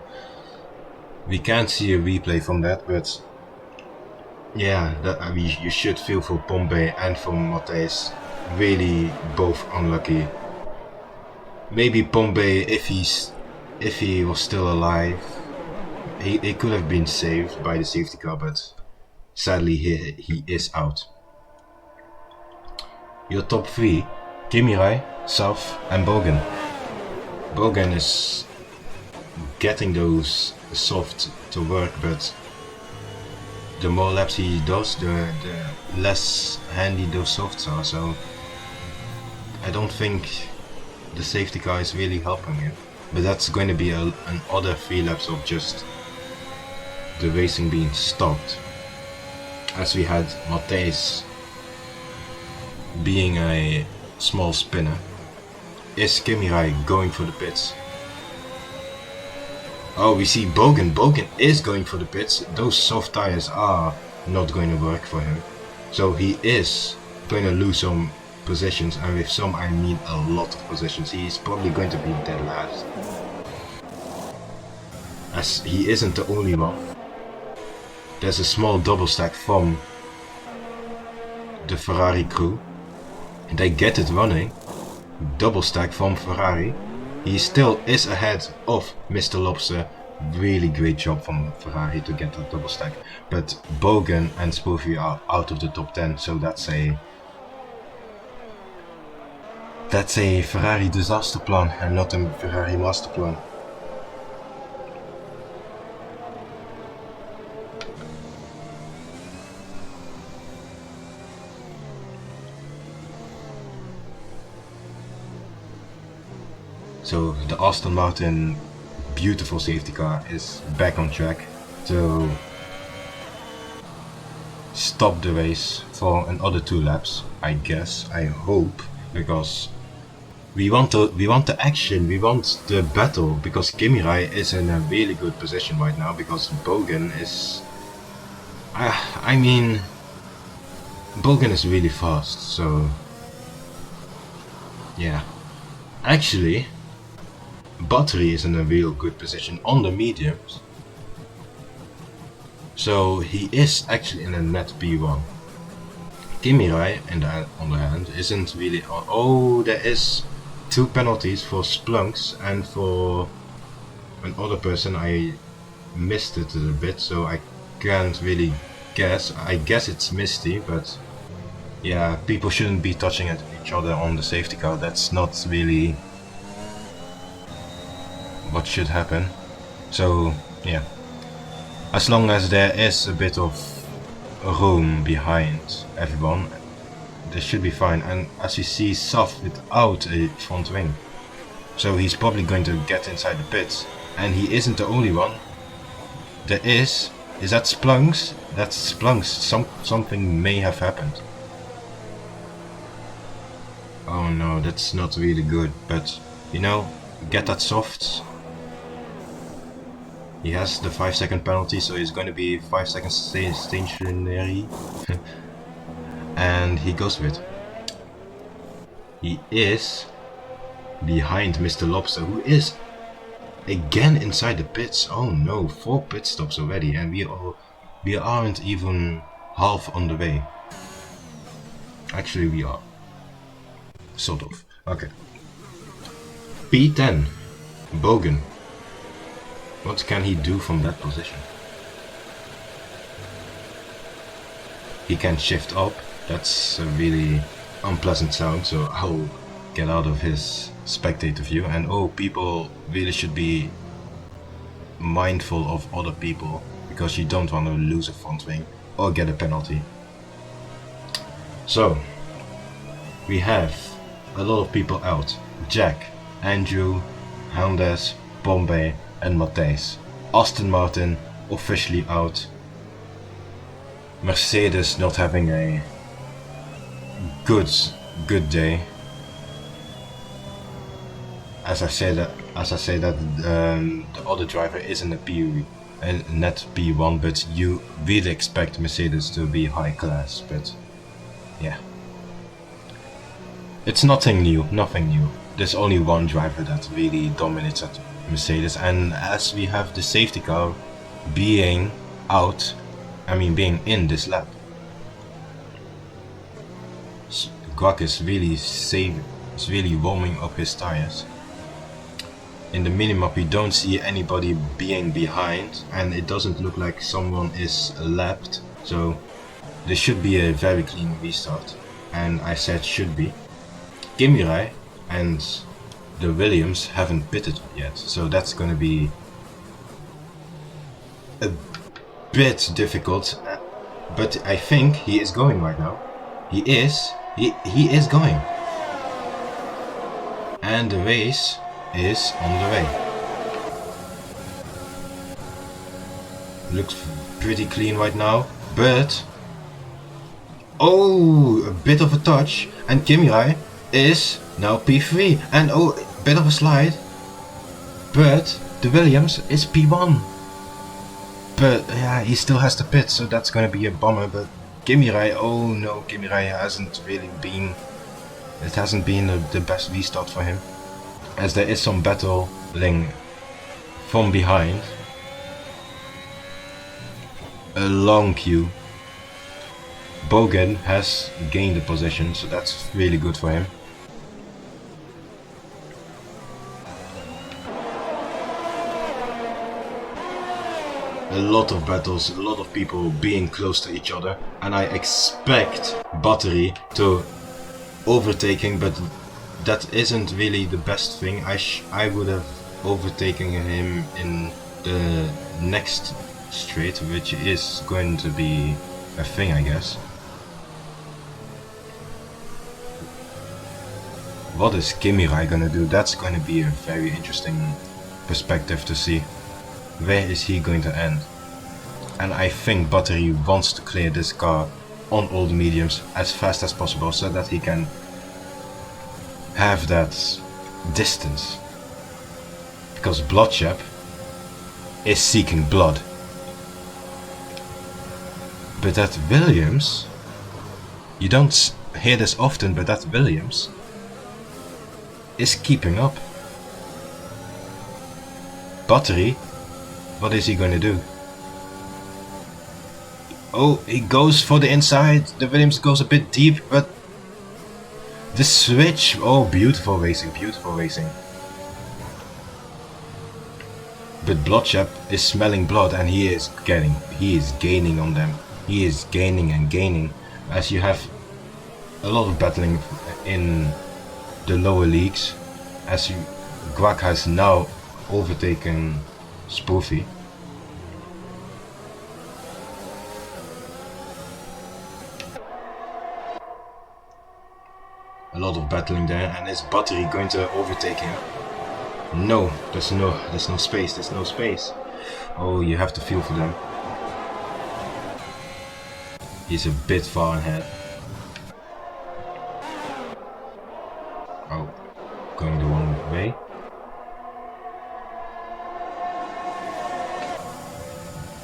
We can't see a replay from that, but yeah, you should feel for Bombay and for Matthijs. Really both unlucky. Maybe Bombay, if he was still alive, he could have been saved by the safety car, but sadly he is out. Your top 3: Kimi Rai, Saf and Bogan. Bogan is getting those soft to work, but the more laps he does, the less handy those softs are, so I don't think the safety car is really helping him. But that's going to be another 3 laps of just the racing being stopped. As we had Matthijs being a small spinner. Is Kimi Rai going for the pits? Oh, we see Bogan. Bogan is going for the pits. Those soft tires are not going to work for him. So he is going to lose some positions, and with some I mean a lot of positions. He is probably going to be dead last. As he isn't the only one. There's a small double stack from the Ferrari crew. And they get it running. Double stack from Ferrari. He still is ahead of Mr. Lobster. Really great job from Ferrari to get that double stack. But Bogan and Spoofy are out of the top 10, so that's a Ferrari disaster plan and not a Ferrari master plan. So the Aston Martin beautiful safety car is back on track to stop the race for another 2 laps, I guess, I hope, because we want the action, we want the battle, because Kimi Rai is in a really good position right now, because Bogan is, I mean, Bogan is really fast, so yeah. Actually, Battery is in a real good position on the mediums, so he is actually in a net P1. Kimi Rai, on the other hand, isn't really on. Oh, there is 2 penalties for Splunks and for another person. I missed it a bit, so I can't really guess. I guess it's Misty, but yeah, people shouldn't be touching each other on the safety car. That's not really what should happen. So yeah, as long as there is a bit of room behind everyone, this should be fine. And as you see, Saf without a front wing, so he's probably going to get inside the pits. And he isn't the only one. There is that Splunks? That's Splunks. Something may have happened. Oh no, that's not really good, but you know, get that soft. He has the 5-second penalty, so he's going to be 5 seconds stationary. And he goes with it. He is behind Mr. Lobster, who is again inside the pits. Oh no, 4 pit stops already, and we aren't even half on the way. Actually, we are. Sort of. Okay. P10. Bogan. What can he do from that position? He can shift up. That's a really unpleasant sound, so I'll get out of his spectator view. And oh, people really should be mindful of other people, because you don't want to lose a front wing or get a penalty. So, we have a lot of people out. Jack, Andrew, Handes, Bombay and Matthijs. Aston Martin officially out. Mercedes not having a good day. As I say that the other driver isn't a net P1, but you really expect Mercedes to be high class. But yeah, it's nothing new. There's only one driver that really dominates at Mercedes, and as we have the safety car being in this lap, Guac is really warming up his tires. In the minimap we don't see anybody being behind, and it doesn't look like someone is lapped, so this should be a very clean restart. And I said should be. Kimi Rai and the Williams haven't pitted yet, so that's gonna be a bit difficult, but I think he is going right now. He is going, and the race is on the way. Looks pretty clean right now, but oh, a bit of a touch, and Kimi Rai is now P3, and oh, a bit of a slide, but the Williams is P1. But yeah, he still has to pit, so that's gonna be a bummer. But Kimi Rai, oh no, Kimi Rai hasn't really been, it hasn't been the best restart for him, as there is some battling from behind. A long queue. Bogan has gained a position, so that's really good for him. A lot of battles, a lot of people being close to each other, and I expect Battery to overtaking, but that isn't really the best thing. I would have overtaken him in the next straight, which is going to be a thing, I guess. What is Kimi Rai gonna do? That's gonna be a very interesting perspective to see. Where is he going to end? And I think Battery wants to clear this car on all the mediums as fast as possible, so that he can have that distance. Because Bloodshep is seeking blood. But that Williams, you don't hear this often, but that Williams is keeping up. Battery, what is he going to do? Oh, he goes for the inside. The Williams goes a bit deep, but the switch. Oh, beautiful racing, beautiful racing. But Bloodshep is smelling blood, and he is gaining on them. He is gaining and gaining, as you have a lot of battling in the lower leagues. As Guac has now overtaken spoofy. A lot of battling there, and is Battery going to overtake him? No, there's no space. There's no space. Oh, you have to feel for them. He's a bit far ahead. Oh, going the wrong way.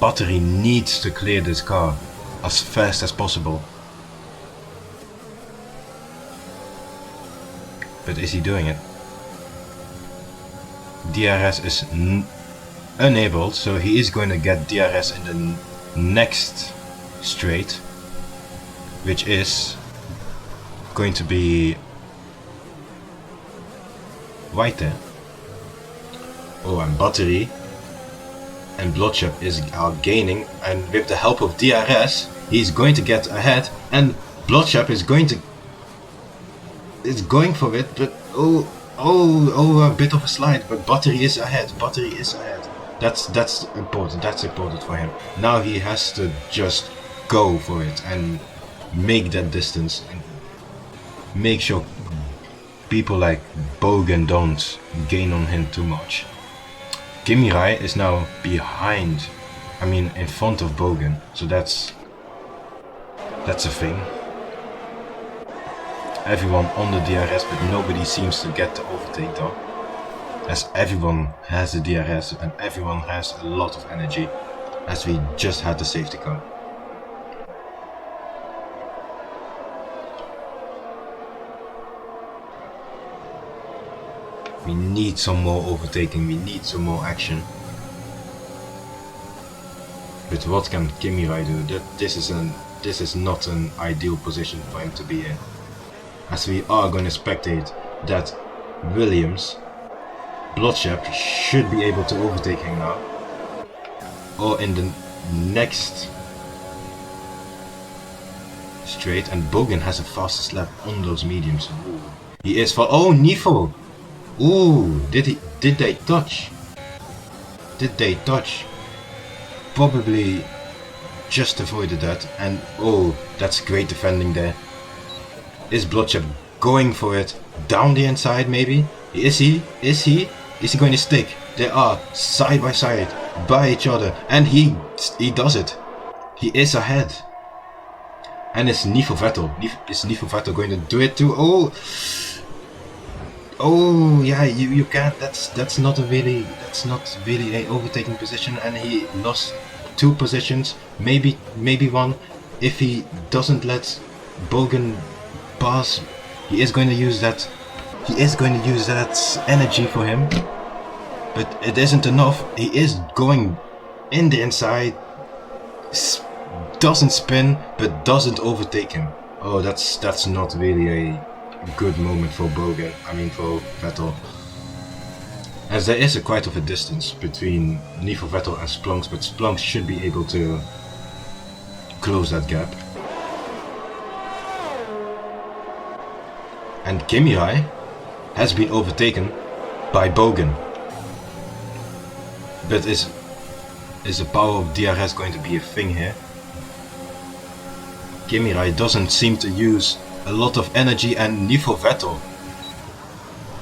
Battery needs to clear this car as fast as possible. But is he doing it? DRS is enabled, so he is going to get DRS in the next straight, which is going to be right there. Oh, and Battery and Bloodshot are gaining, and with the help of DRS, he's going to get ahead, and Bloodshot is going for it, but oh, a bit of a slide, but Battery is ahead. Battery is ahead. That's important. That's important for him. Now he has to just go for it and make that distance and make sure people like Bogan don't gain on him too much. Kimirai is now behind, in front of Bogan, so that's a thing. Everyone on the DRS, but nobody seems to get the overtake though, as everyone has the DRS and everyone has a lot of energy, as we just had the safety car. We need some more overtaking, we need some more action. But what can Kimirai do? This is not an ideal position for him to be in, as we are going to spectate that Williams, Bloodshot should be able to overtake him now, or in the next straight, and Bogan has a fastest lap on those mediums. Ooh. He is for Nifo. Ooh, did they touch? Did they touch? Probably just avoided that, and oh, that's great defending there. Is Bloodshot going for it down the inside maybe? Is he going to stick? They are side by side by each other, and he does it. He is ahead. And it's Nifo Vettel. Is Nifo Vettel going to do it too? Oh yeah, you can't. That's not really a overtaking position, and he lost 2 positions, maybe one. If he doesn't let Bogan pass, he is going to use that energy for him, but it isn't enough. He is going in the inside, doesn't spin, but doesn't overtake him. Oh, that's not really a good moment for Bogan, for Vettel, as there is quite of a distance between Nifo Vettel and Splunks, but Splunks should be able to close that gap. And Kimirai has been overtaken by Bogan. But is the power of DRS going to be a thing here? Kimirai doesn't seem to use a lot of energy, and Nifo Vettel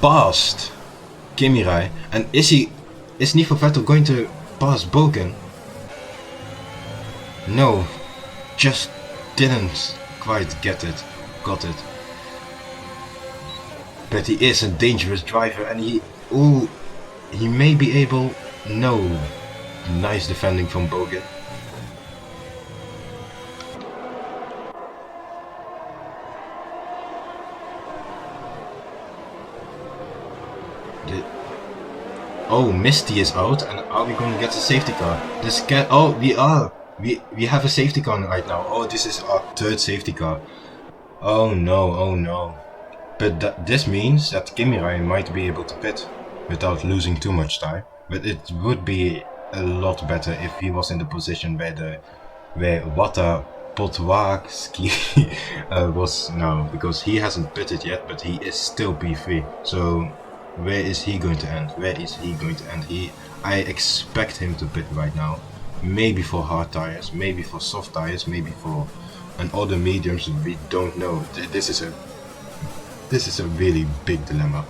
passed Kimirai. And is Nifo Vettel going to pass Bogan? No, just didn't quite got it. But he is a dangerous driver, and he may be able. No, nice defending from Bogan. Oh, Misty is out, and are we going to get a safety car? We are. We have a safety car right now. Oh, this is our 3rd safety car. Oh no. But this means that Kimirai might be able to pit without losing too much time. But it would be a lot better if he was in the position where Wata Potwarski was now, because he hasn't pitted yet, but he is still P3. So where is he going to end? I expect him to pit right now. Maybe for hard tires, maybe for soft tires, maybe for other mediums. We don't know. This is a really big dilemma.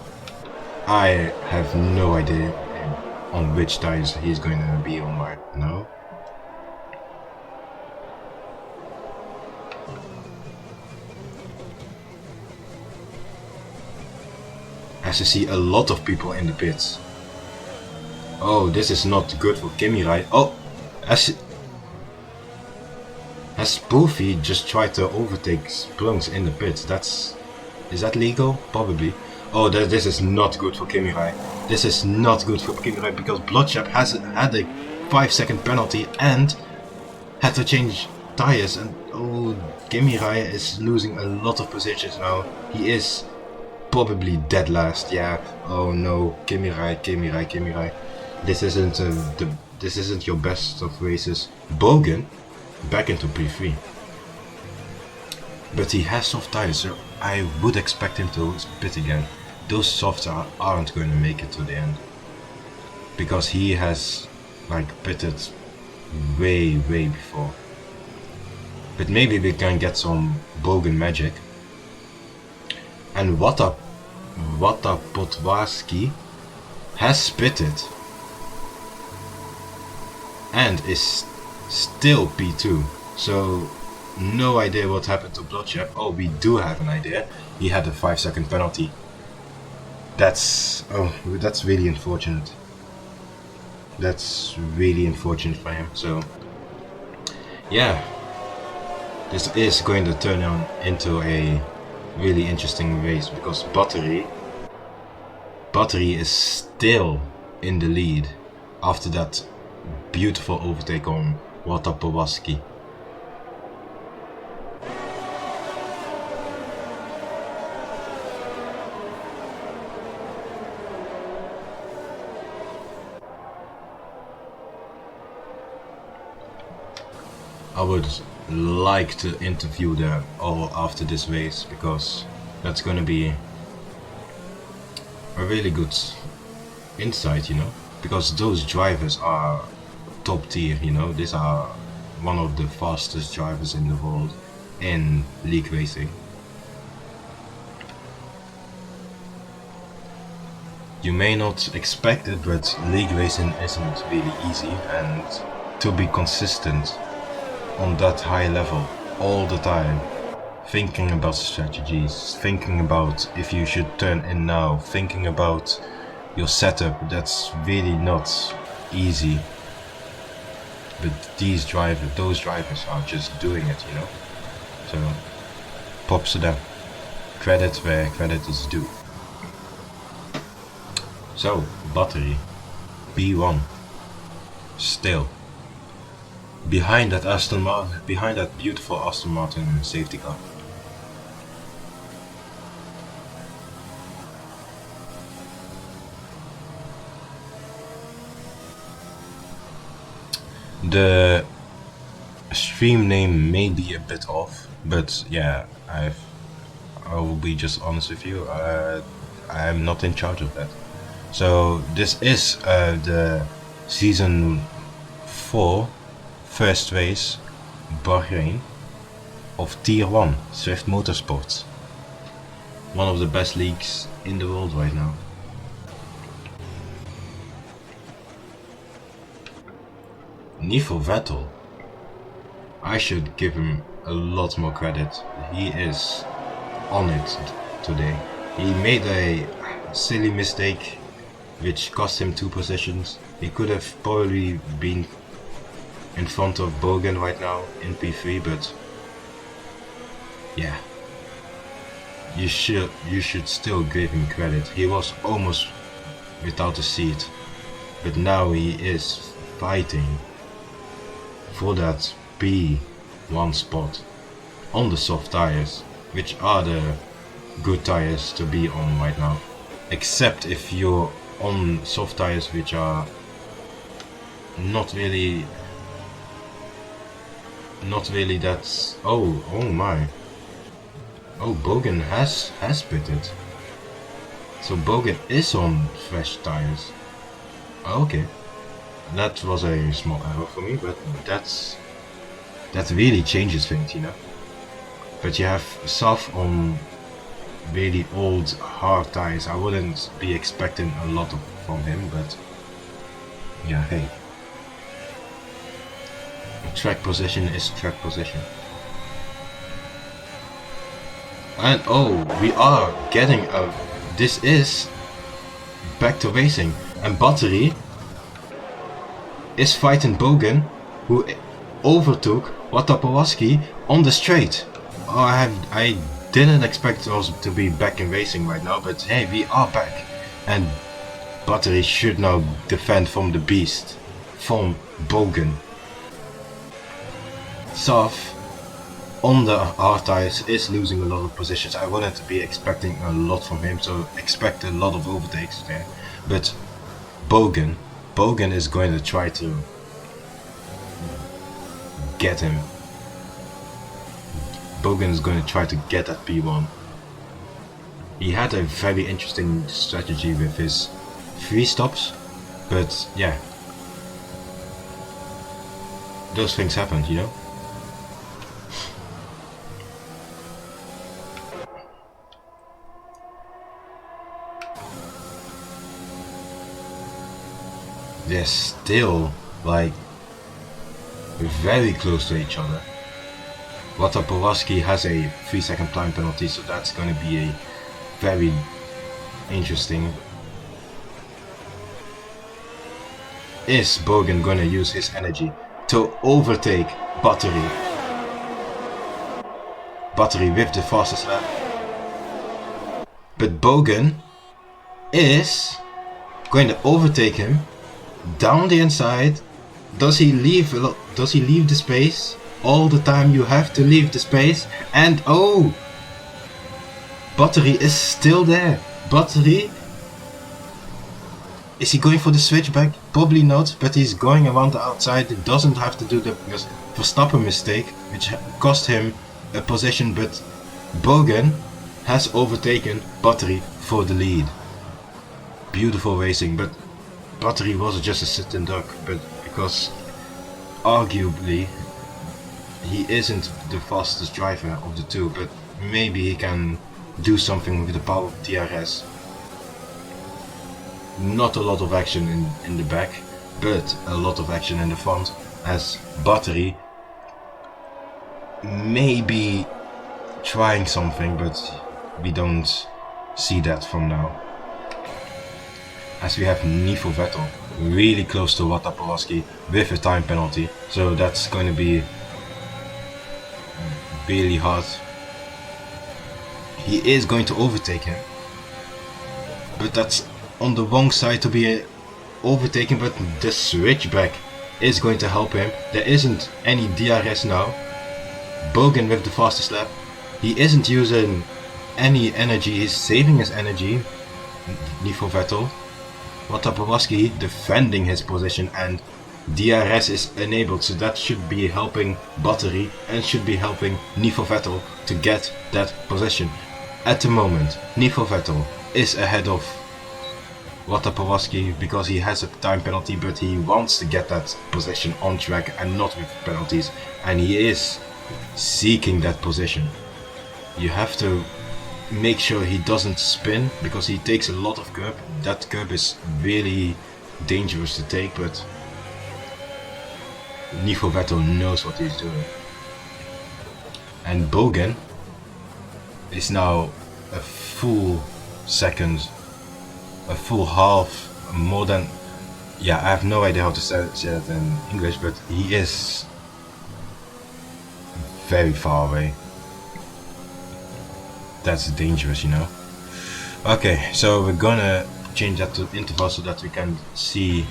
I have no idea on which tires he's going to be on right now. As you see, a lot of people in the pits. Oh, this is not good for Kimi, right? Oh, has Spoofy just tried to overtake Sprungs in the pits? Is that legal? Probably. Oh, this is not good for Kimi, right? This is not good for Kimi, right? Because Bloodshep has had a 5-second penalty and had to change tires, and oh, Kimi Rai is losing a lot of positions now. He is probably dead last. Yeah. Oh no, Kimi Rai. This isn't your best of races. Bogan back into P3, but he has soft tires, so I would expect him to pit again. Those softs aren't going to make it to the end because he has like pitted way before. But maybe we can get some Bogan magic. And Wata Potwarski has pitted and is still P2. So no idea what happened to Bloodshep. Oh, we do have an idea. He had a 5-second penalty. That's really unfortunate. That's really unfortunate for him. So yeah, this is going to turn into a really interesting race because Battery is still in the lead after that beautiful overtake on Watapowaski. I would like to interview them all after this race because that's gonna be a really good insight, you know, because those drivers are top tier, you know. These are one of the fastest drivers in the world in league racing. You may not expect it, but league racing isn't really easy, and to be consistent on that high level all the time, thinking about strategies, thinking about if you should turn in now, thinking about your setup, that's really not easy. But those drivers are just doing it, you know. So props to them. Credit where credit is due. So Battery B1 still behind that beautiful Aston Martin safety car. The stream name may be a bit off, but yeah, I will be just honest with you. I'm not in charge of that. So this is the season 4 first race Bahrain of Tier 1 Swift Motorsport. One of the best leagues in the world right now. Nico Vettel, I should give him a lot more credit. He is on it today. He made a silly mistake which cost him 2 positions. He could have probably been in front of Bogan right now in P3, but yeah, you should still give him credit. He was almost without a seat, but now he is fighting for that P1 spot on the soft tires, which are the good tires to be on right now, except if you're on soft tires which are not really that. Oh my. Oh, Bogan has pitted. So Bogan is on fresh tires. Okay. that was a small error for me, but that really changes things, you know. But you have soft on really old hard tires. I wouldn't be expecting a lot from him, but yeah, hey. Track position is track position. And oh, we are getting a... This is back to racing. And Battery is fighting Bogan, who overtook Watapawaski on the straight. Oh, I didn't expect us to be back in racing right now, but hey, we are back. And Battery should now defend from the beast, from Bogan. Saf on the hard tires is losing a lot of positions. I wouldn't be expecting a lot from him, so expect a lot of overtakes there. But Bogan is going to try to get him. Bogan is going to try to get that P1. He had a very interesting strategy with his 3 stops, but yeah, those things happen, you know. They're still like very close to each other. Watapawaski has a 3-second time penalty, so that's going to be a very interesting. Is Bogan going to use his energy to overtake Battery? Battery with the fastest lap. But Bogan is going to overtake him down the inside. Does he leave the space? All the time you have to leave the space. And oh, Battery is still there. Battery, is he going for the switchback? Probably not, but he's going around the outside. It doesn't have to do the Verstappen mistake, which cost him a position, but Bogan has overtaken Battery for the lead. Beautiful racing, but Battery was just a sit and duck, but because arguably he isn't the fastest driver of the two, but maybe he can do something with the power of DRS. Not a lot of action in the back, but a lot of action in the front, as Battery may be trying something, but we don't see that from now. As we have Nifo Vettel really close to Watapawaski with a time penalty, so that's going to be really hard. He is going to overtake him, but that's on the wrong side to be overtaken, but the switchback is going to help him. There isn't any DRS now. Bogan with the fastest lap. He isn't using any energy, he's saving his energy. Nifo Vettel. Watapawaski defending his position, and DRS is enabled, so that should be helping Battery and should be helping Nifo Vettel to get that position. At the moment, Nifo Vettel is ahead of Watapawaski because he has a time penalty, but he wants to get that position on track and not with penalties, and he is seeking that position. You have to make sure he doesn't spin because he takes a lot of curb. That curb is really dangerous to take, but Nifo Vettel knows what he's doing. And Bogan is now a full second, a full half, more than, yeah, I have no idea how to say that in English, but he is very far away. That's dangerous, you know. Okay, so we're gonna change that to interval so that we can see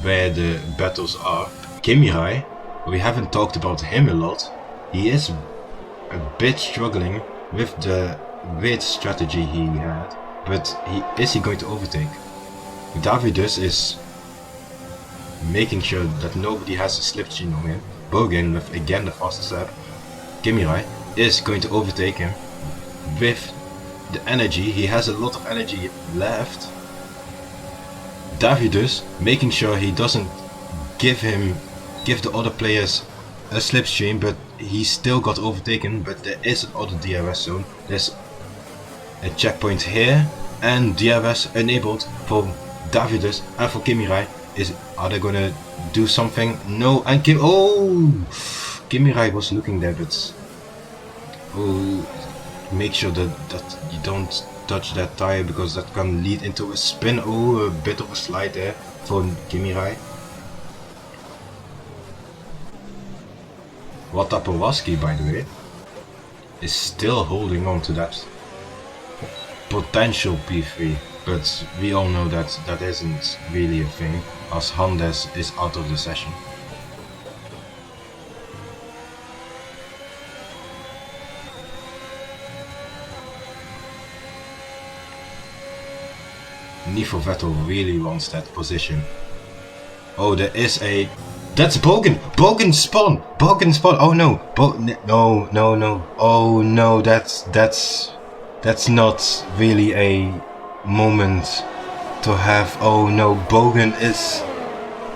where the battles are. Kimirai, we haven't talked about him a lot. He is a bit struggling with the weird strategy he had, but is he going to overtake? Davidus is making sure that nobody has a slipstream on him. Bogan with again the fastest lap. Kimirai is going to overtake him with the energy. He has a lot of energy left. Davidus making sure he doesn't give the other players a slipstream, but he still got overtaken. But there is another DRS zone. There's a checkpoint here, and DRS enabled for Davidus and for Kimi Rai. Are they gonna do something? No, and Kimi Rai was looking there, but make sure that you don't touch that tire, because that can lead into a spin. A bit of a slide there for Kimi Rai. Watapowaski, by the way, is still holding on to that potential P3, but we all know that that isn't really a thing, as Handes is out of the session. Nifo Vettel really wants that position. Oh, there is a... That's Bogan! Bogan spawn! Bogan spawn! Oh no! No. Oh no, that's not really a moment to have. Oh no, Bogan is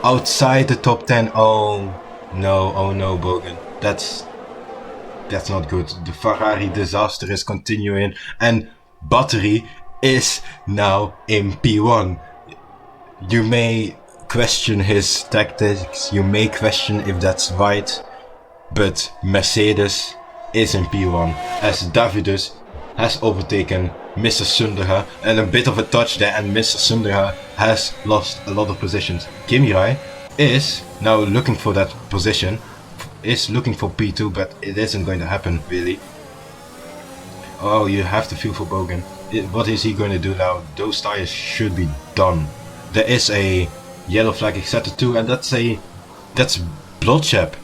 outside the top 10. Oh no, Bogan. That's not good. The Ferrari disaster is continuing, and Battery is now in P1. You may question his tactics, you may question if that's right, but Mercedes is in P1 as Davidus has overtaken Mr. Sunderha, and a bit of a touch there, and Mr. Sunderha has lost a lot of positions. Kimi Rai is now looking for that position, is looking for P2, but it isn't going to happen really. Oh, you have to feel for Bogan. What is he going to do now? Those tires should be done. There is a yellow flag set to 2, and that's Bloodshed.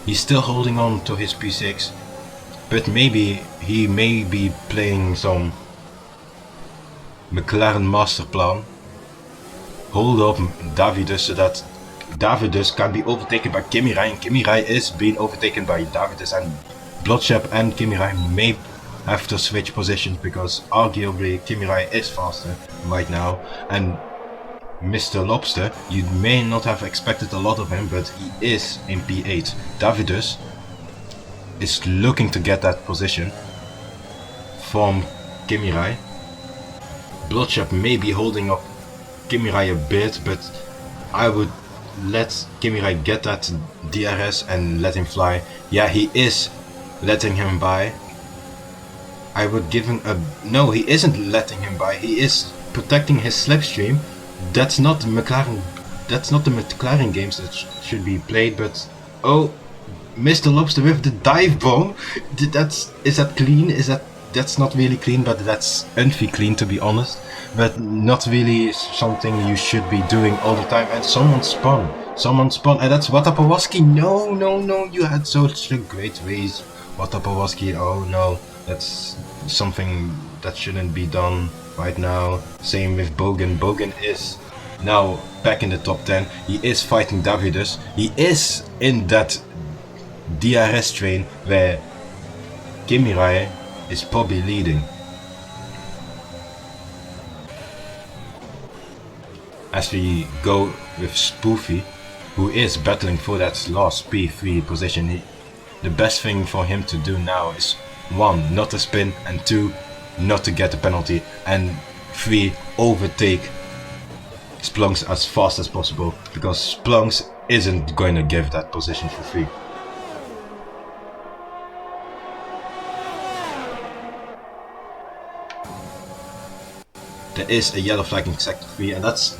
He's still holding on to his P6, but maybe he may be playing some McLaren master plan. Hold up Davidus so that Davidus can be overtaken by Kimi Rai, and Kimi Rai is being overtaken by Davidus, and Bloodshed and Kimi Rai may have to switch positions, because arguably Kimi Rai is faster right now. And Mr. Lobster, you may not have expected a lot of him, but he is in P8. Davidus is looking to get that position from Kimi Rai. Bloodshed may be holding up Kimi Rai a bit, but I would let Kimi Rai get that DRS and let him fly. Yeah, he is letting him by. I would give him a... No, he isn't letting him by. He is protecting his slipstream. That's not the McLaren. That's not the McLaren games that should be played. But oh, Mr. Lobster with the dive bomb. Is that clean? That's not really clean, but that's unfair clean, to be honest. But not really something you should be doing all the time. And someone spun, and that's Watapowaski. No, you had such a great race, Watapowaski. Oh no, that's something that shouldn't be done right now. Same with Bogan. Bogan is now back in the top 10. He is fighting Davidus. He is in that DRS train where Kimi Rai is probably leading. As we go with Spoofy, who is battling for that last P3 position, the best thing for him to do now is 1, not to spin, and 2, not to get a penalty, and 3, overtake Splunks as fast as possible, because Splunks isn't going to give that position for free. There is a yellow flag in sector 3, and that's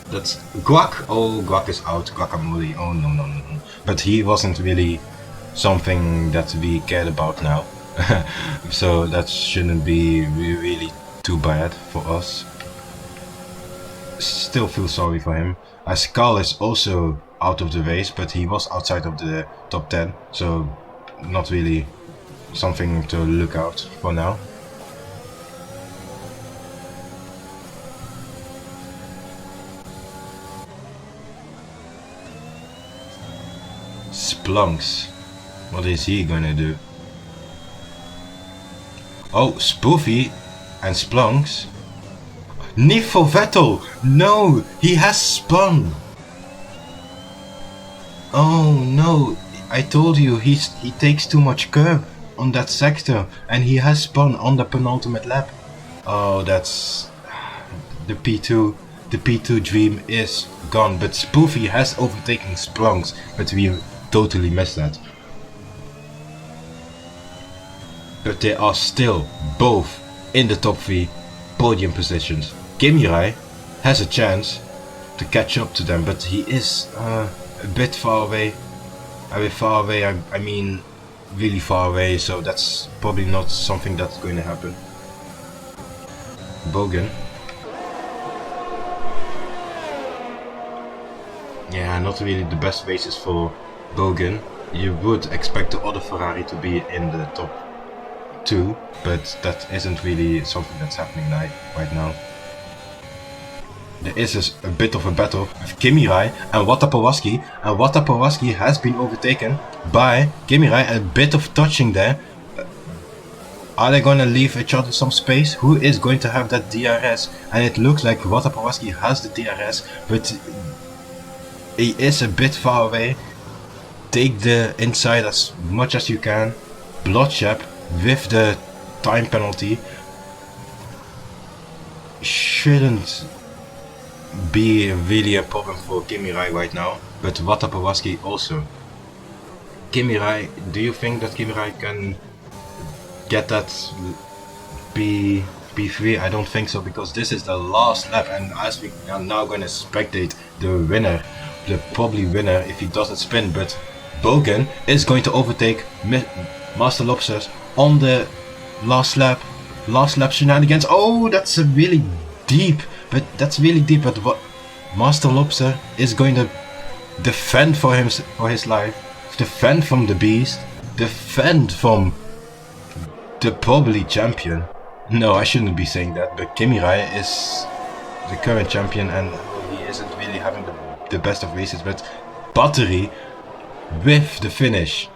Guac. Oh, Guac is out. Guacamole. Oh no. But he wasn't really something that we cared about now. So that shouldn't be really too bad for us. Still feel sorry for him. As Carl is also out of the race, but he was outside of the top 10, so not really something to look out for now. Splunks. What is he gonna do? Oh, Spoofy and Splunks. Knee for Vettel. No, he has spun. Oh no, I told you he takes too much curve on that sector, and he has spun on the penultimate lap. Oh, that's the P2. The P2 dream is gone, but Spoofy has overtaken Sprungs, but we totally missed that. But they are still both in the top 3 podium positions. Kimi Rai has a chance to catch up to them, but he is a bit far away. I mean really far away, so that's probably not something that's going to happen. Bogan. Yeah, not really the best races for Bogan. You would expect the other Ferrari to be in the top 2, but that isn't really something that's happening right now. There is a bit of a battle with Kimi Rai and Wata Pawaski, and Wata Pawaski has been overtaken by Kimi Rai. A bit of touching there. Are they going to leave each other some space? Who is going to have that DRS? And it looks like Wata Pawaski has the DRS, but he is a bit far away. Take the inside as much as you can. Bloodshed with the time penalty shouldn't be really a problem for Kimi Rai right now, but Wata Pawaski also. Kimi Rai, do you think that Kimi Rai can get that P3? I don't think so, because this is the last lap, and as we are now going to spectate the winner, the probably winner if he doesn't spin, but Bogan is going to overtake Master Lobsters on the last lap shenanigans. Oh, that's a really deep, but what Master Lobster is going to defend for his life, defend from the beast, defend from the probably champion. No, I shouldn't be saying that, but Kimi Rai is the current champion, and he isn't really having the best of races, but Battery with the finish.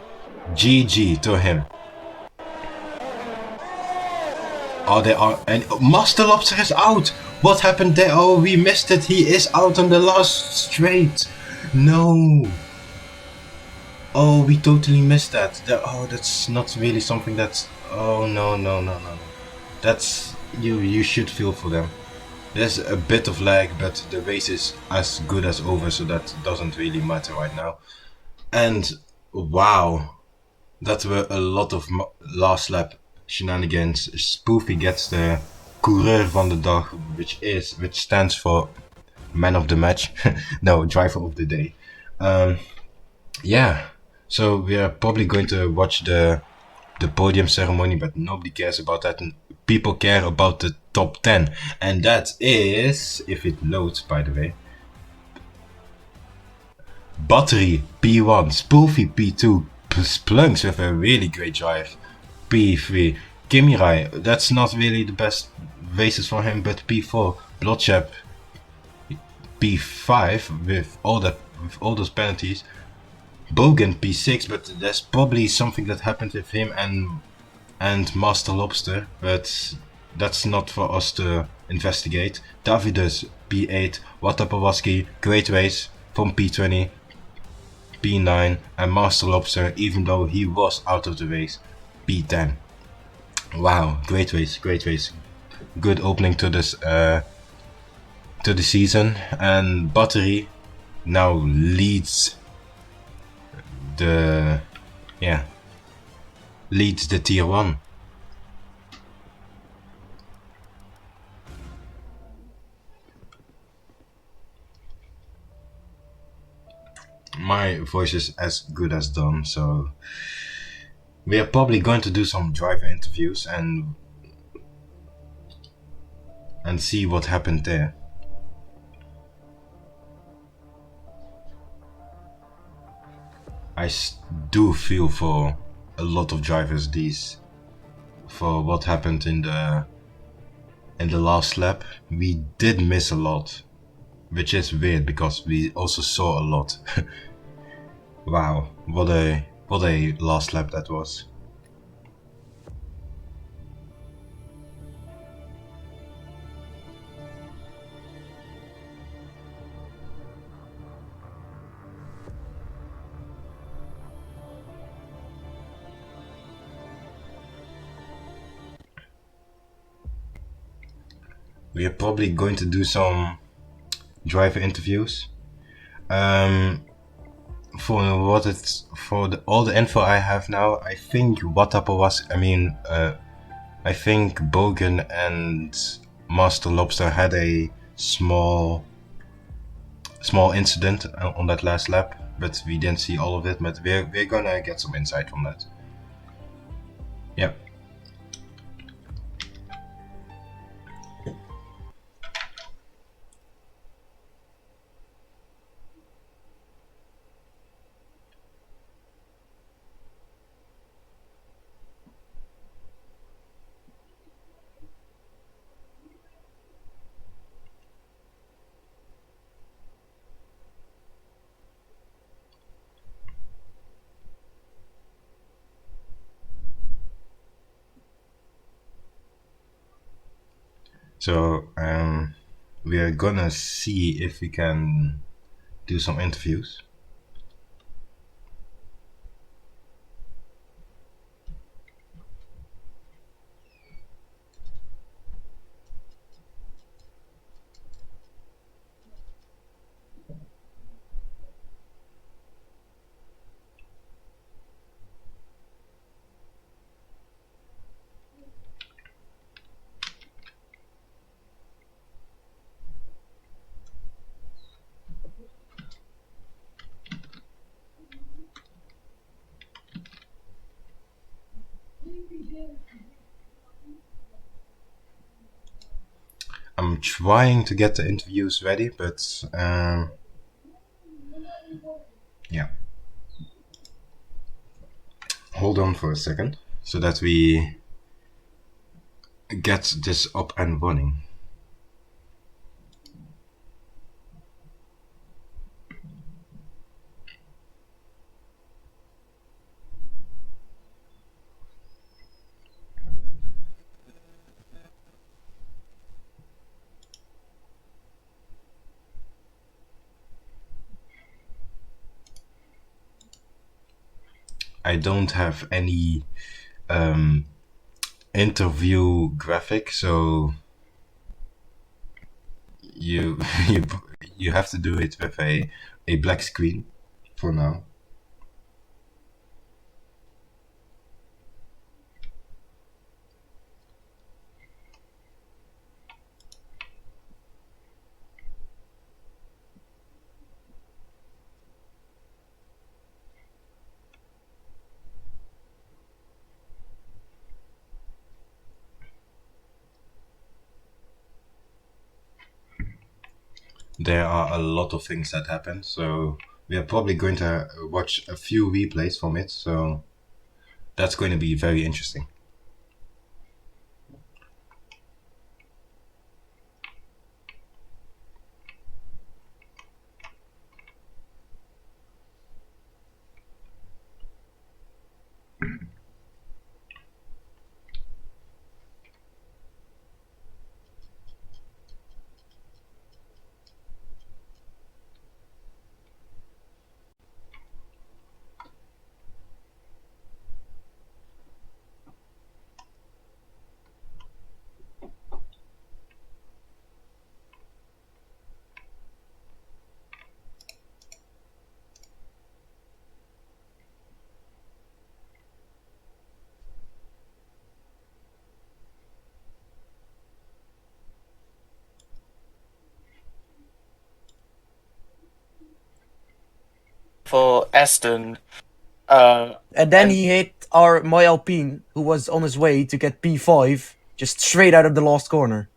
GG to him. And Master Lobster is out. What happened there? Oh, we missed it. He is out on the last straight. No. Oh, we totally missed that. That's not really something that's... Oh, no. That's... You should feel for them. There's a bit of lag, but the race is as good as over, so that doesn't really matter right now. And wow, that were a lot of last lap shenanigans. Spoofy gets the coureur van de dag, which stands for man of the match. No, driver of the day. Yeah, so we are probably going to watch the podium ceremony, but nobody cares about that. And people care about the top 10, and that is, if it loads, by the way, Battery P1, Spoofy P2, Splunks with a really great drive P3, Kimi Rai, that's not really the best races for him, but P4, Bloodshed P5 with all those penalties, Bogan P6, but there's probably something that happened with him and Master Lobster, but that's not for us to investigate. Davidus P8, Wata Pawaski, great race from P20, P9, and Master Lobster, even though he was out of the race, P10. Wow, great race. Good opening to this to the season, and Battery now leads the tier 1. My voice is as good as done, so we are probably going to do some driver interviews and see what happened there. I do feel for a lot of drivers for what happened in the last lap. We did miss a lot, which is weird because we also saw a lot. Wow, what a last lap that was. we are probably going to do some driver interviews. For all the info I have now, I think I think Bogan and Master Lobster had a small incident on that last lap, but we didn't see all of it. But we're gonna get some insight from that. Yep. So we are gonna see if we can do some interviews. I'm trying to get the interviews ready, but yeah. Hold on for a second so that we get this up and running. I don't have any interview graphic, so you you have to do it with a black screen for now. There are a lot of things that happen, so we are probably going to watch a few replays from it, so that's going to be very interesting. For Aston. And then he hit my Alpine, who was on his way to get P5, just straight out of the last corner.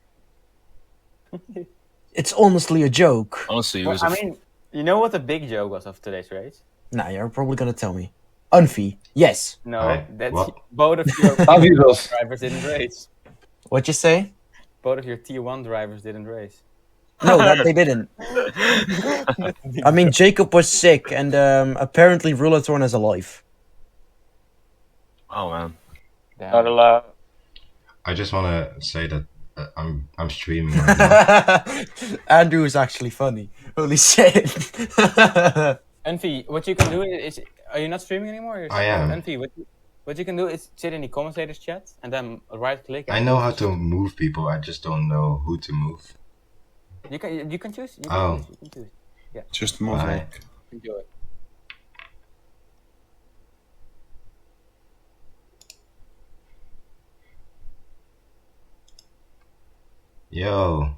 It's honestly a joke. Honestly, it Well, was. I mean, you know what the big joke was of today's race? Nah, you're probably gonna tell me. Unfee, yes. No, Hi, that's what? both of your Fabulous. drivers didn't race. What'd you say? Both of your tier 1 drivers didn't race. No, that they didn't. I mean, Jacob was sick, and apparently Rulatorn is alive. Oh man. Damn. Not allowed. I just want to say that I'm streaming right now. Andrew is actually funny. Holy shit. Envy, what you can do is, are you not streaming anymore? I am. Envy, what What you can do is sit in the commentators chat and then right click. And I know move how the to stream. move people. I just don't know who to move. You can choose. You can Oh. choose. You can choose. Just move Bye. like. Enjoy. Yo,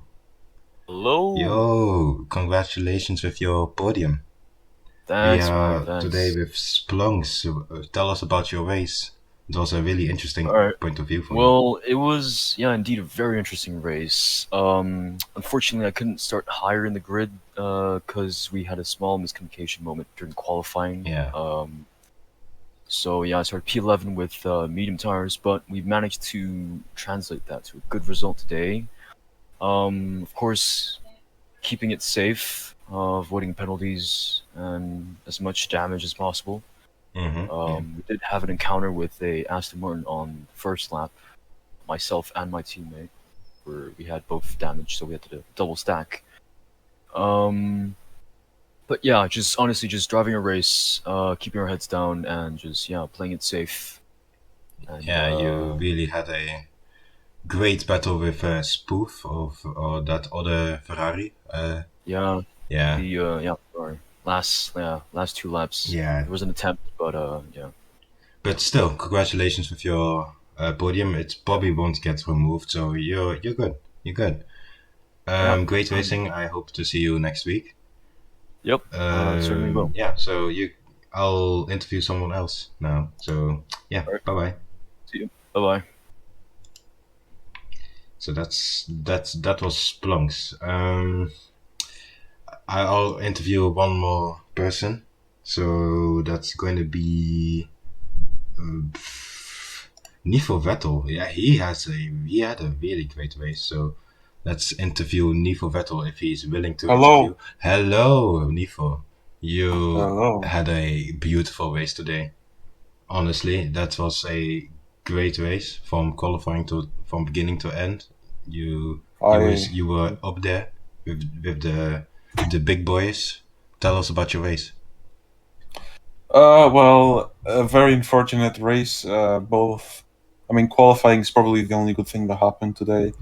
Hello. yo! Congratulations with your podium. Thanks, We are man. Thanks. today with Splunks. So, tell us about your race. It was a really interesting Alright. point of view for you. Well, it was, yeah, indeed a very interesting race. Unfortunately, I couldn't start higher in the grid because we had a small miscommunication moment during qualifying. Yeah. So yeah, I started P11 with medium tires, but we managed to translate that to a good result today. Of course, keeping it safe, avoiding penalties and as much damage as possible. Mm-hmm. We did have an encounter with a Aston Martin on the first lap, myself and my teammate, where we had both damage, so we had to double stack. But yeah, just honestly, just driving a race, keeping our heads down, and just playing it safe. And, Yeah, you really had a great battle with Spoof of that other Ferrari. yeah, Yeah. sorry. Last 2 laps. Yeah. There was an attempt, but yeah. But still, congratulations with your podium. It probably won't get removed, so you're good. You're good. Yeah. Great racing. I hope to see you next week. Yep, certainly will. Yeah. So I'll interview someone else now. So yeah. Alright. Bye bye. See you. Bye bye. So that was Splunks. I'll interview one more person. So that's going to be Nico Vettel. Yeah, he had a really great race. So let's interview Nico Vettel if he's willing to Hello. interview. Hello, Nico. You Hello. had a beautiful race today. Honestly, that was a great race from qualifying from beginning to end. You were up there with the big boys. Tell us about your race. Well, a very unfortunate race. Qualifying is probably the only good thing that happened today.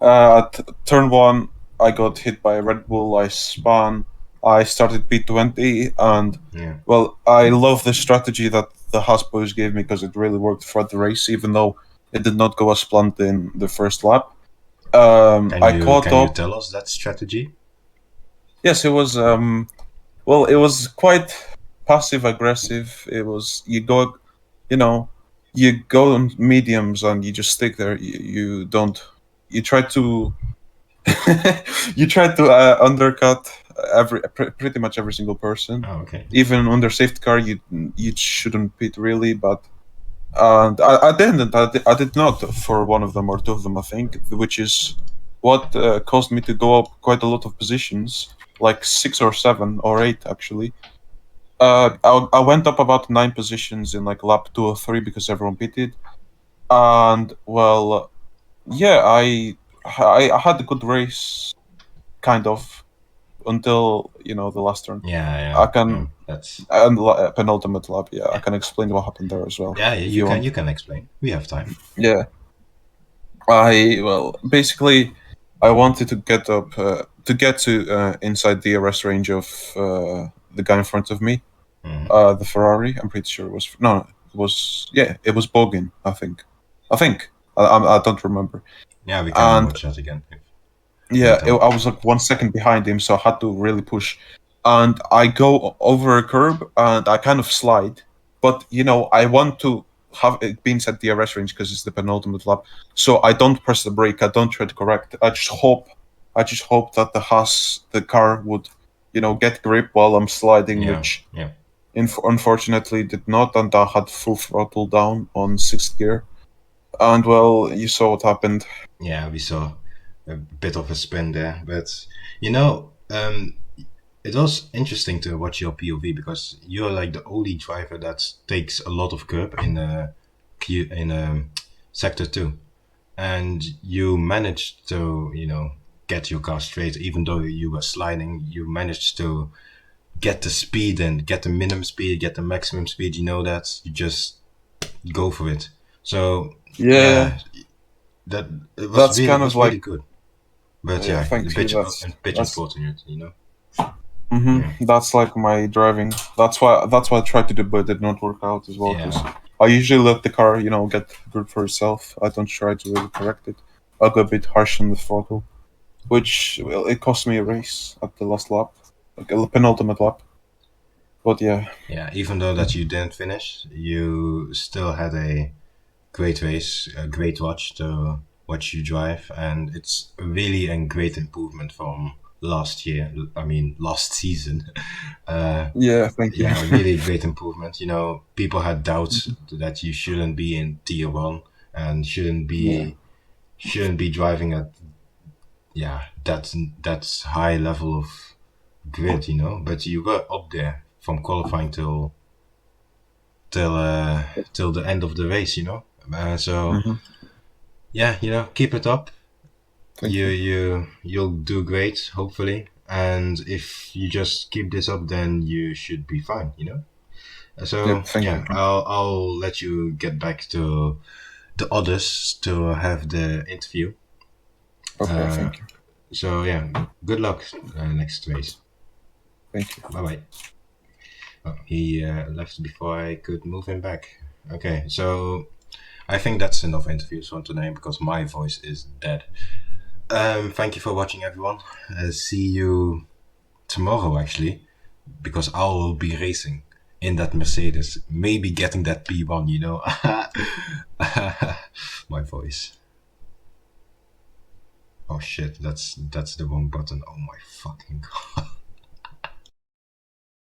At turn 1, I got hit by a Red Bull. I spun. I started P20, and Yeah. well, I love the strategy that the Haas boys gave me because it really worked throughout the race, even though it did not go as planned in the first lap. Can you tell us that strategy? Yes, it was. It was quite passive aggressive. It was you go on mediums and you just stick there. You don't. You try to. You try to undercut pretty much every single person. Oh, okay. Even under safety car, you shouldn't pit really, but. And I didn't. I did not for one of them or 2 of them, I think, which is what caused me to go up quite a lot of positions, like 6 or 7 or 8 actually. I went up about 9 positions in like lap 2 or 3 because everyone pitted, and well, yeah, I had a good race, kind of, until the last turn. Yeah. I can That's and penultimate lap. Yeah, I can explain what happened there as well. yeah. if You want. can explain. We have time. Yeah. Basically, I wanted to get up to get to inside the arrest range of the guy in front of me, Mhm. the Ferrari. I'm pretty sure it was it was Bogin. I think. I don't remember. Yeah, we can And watch that again. yeah, Later. I was like 1 second behind him, so I had to really push. And I go over a curb and I kind of slide, but I want to have it be inside the arrest range because it's the penultimate lap. So I don't press the brake. I don't try to correct. I just hope that the car would, get grip while I'm sliding, Yeah. which Yeah. unfortunately did not, and I had full throttle down on 6th gear. And well, you saw what happened. Yeah, we saw a bit of a spin there, but it was interesting to watch your POV because you're like the only driver that takes a lot of curb in sector 2, and you managed to get your car straight even though you were sliding. You managed to get the speed and get the minimum speed, get the maximum speed. You know that you just go for it. So Yeah, that it was that's really kind it of was like. really good. But Yeah, yeah, thank a you. bit That's unfortunate, you know. that's like my driving. That's why I tried to do, but it did not work out as well. Because Yeah, I usually let the car, get good for itself. I don't try to really correct it. I'll go a bit harsh on the throttle, which it cost me a race at the last lap, like a penultimate lap. But yeah, yeah. Even though that you didn't finish, you still had a great race, a great watch to watch you drive, and it's really a great improvement from last year. I mean, last season. yeah, thank you. Yeah, really great improvement. You know, people had doubts that you shouldn't be in tier one and Yeah, shouldn't be driving at that's high level of grid. You know, but you were up there from qualifying till the end of the race. You know, so hmm yeah, you know, keep it up. thank you. You'll do great, hopefully. And if you just keep this up, then you should be fine. You know. So Yep, thank you. yeah, I'll let you get back to the others to have the interview. Okay, Uh, thank you. so yeah, good luck next race. Thank you. Bye bye. Oh, he left before I could move him back. Okay, so I think that's enough interviews for today because my voice is dead. Thank you for watching, everyone. See you tomorrow, actually, because I will be racing in that Mercedes, maybe getting that P1. You know, my voice. Oh shit, that's the wrong button. Oh my fucking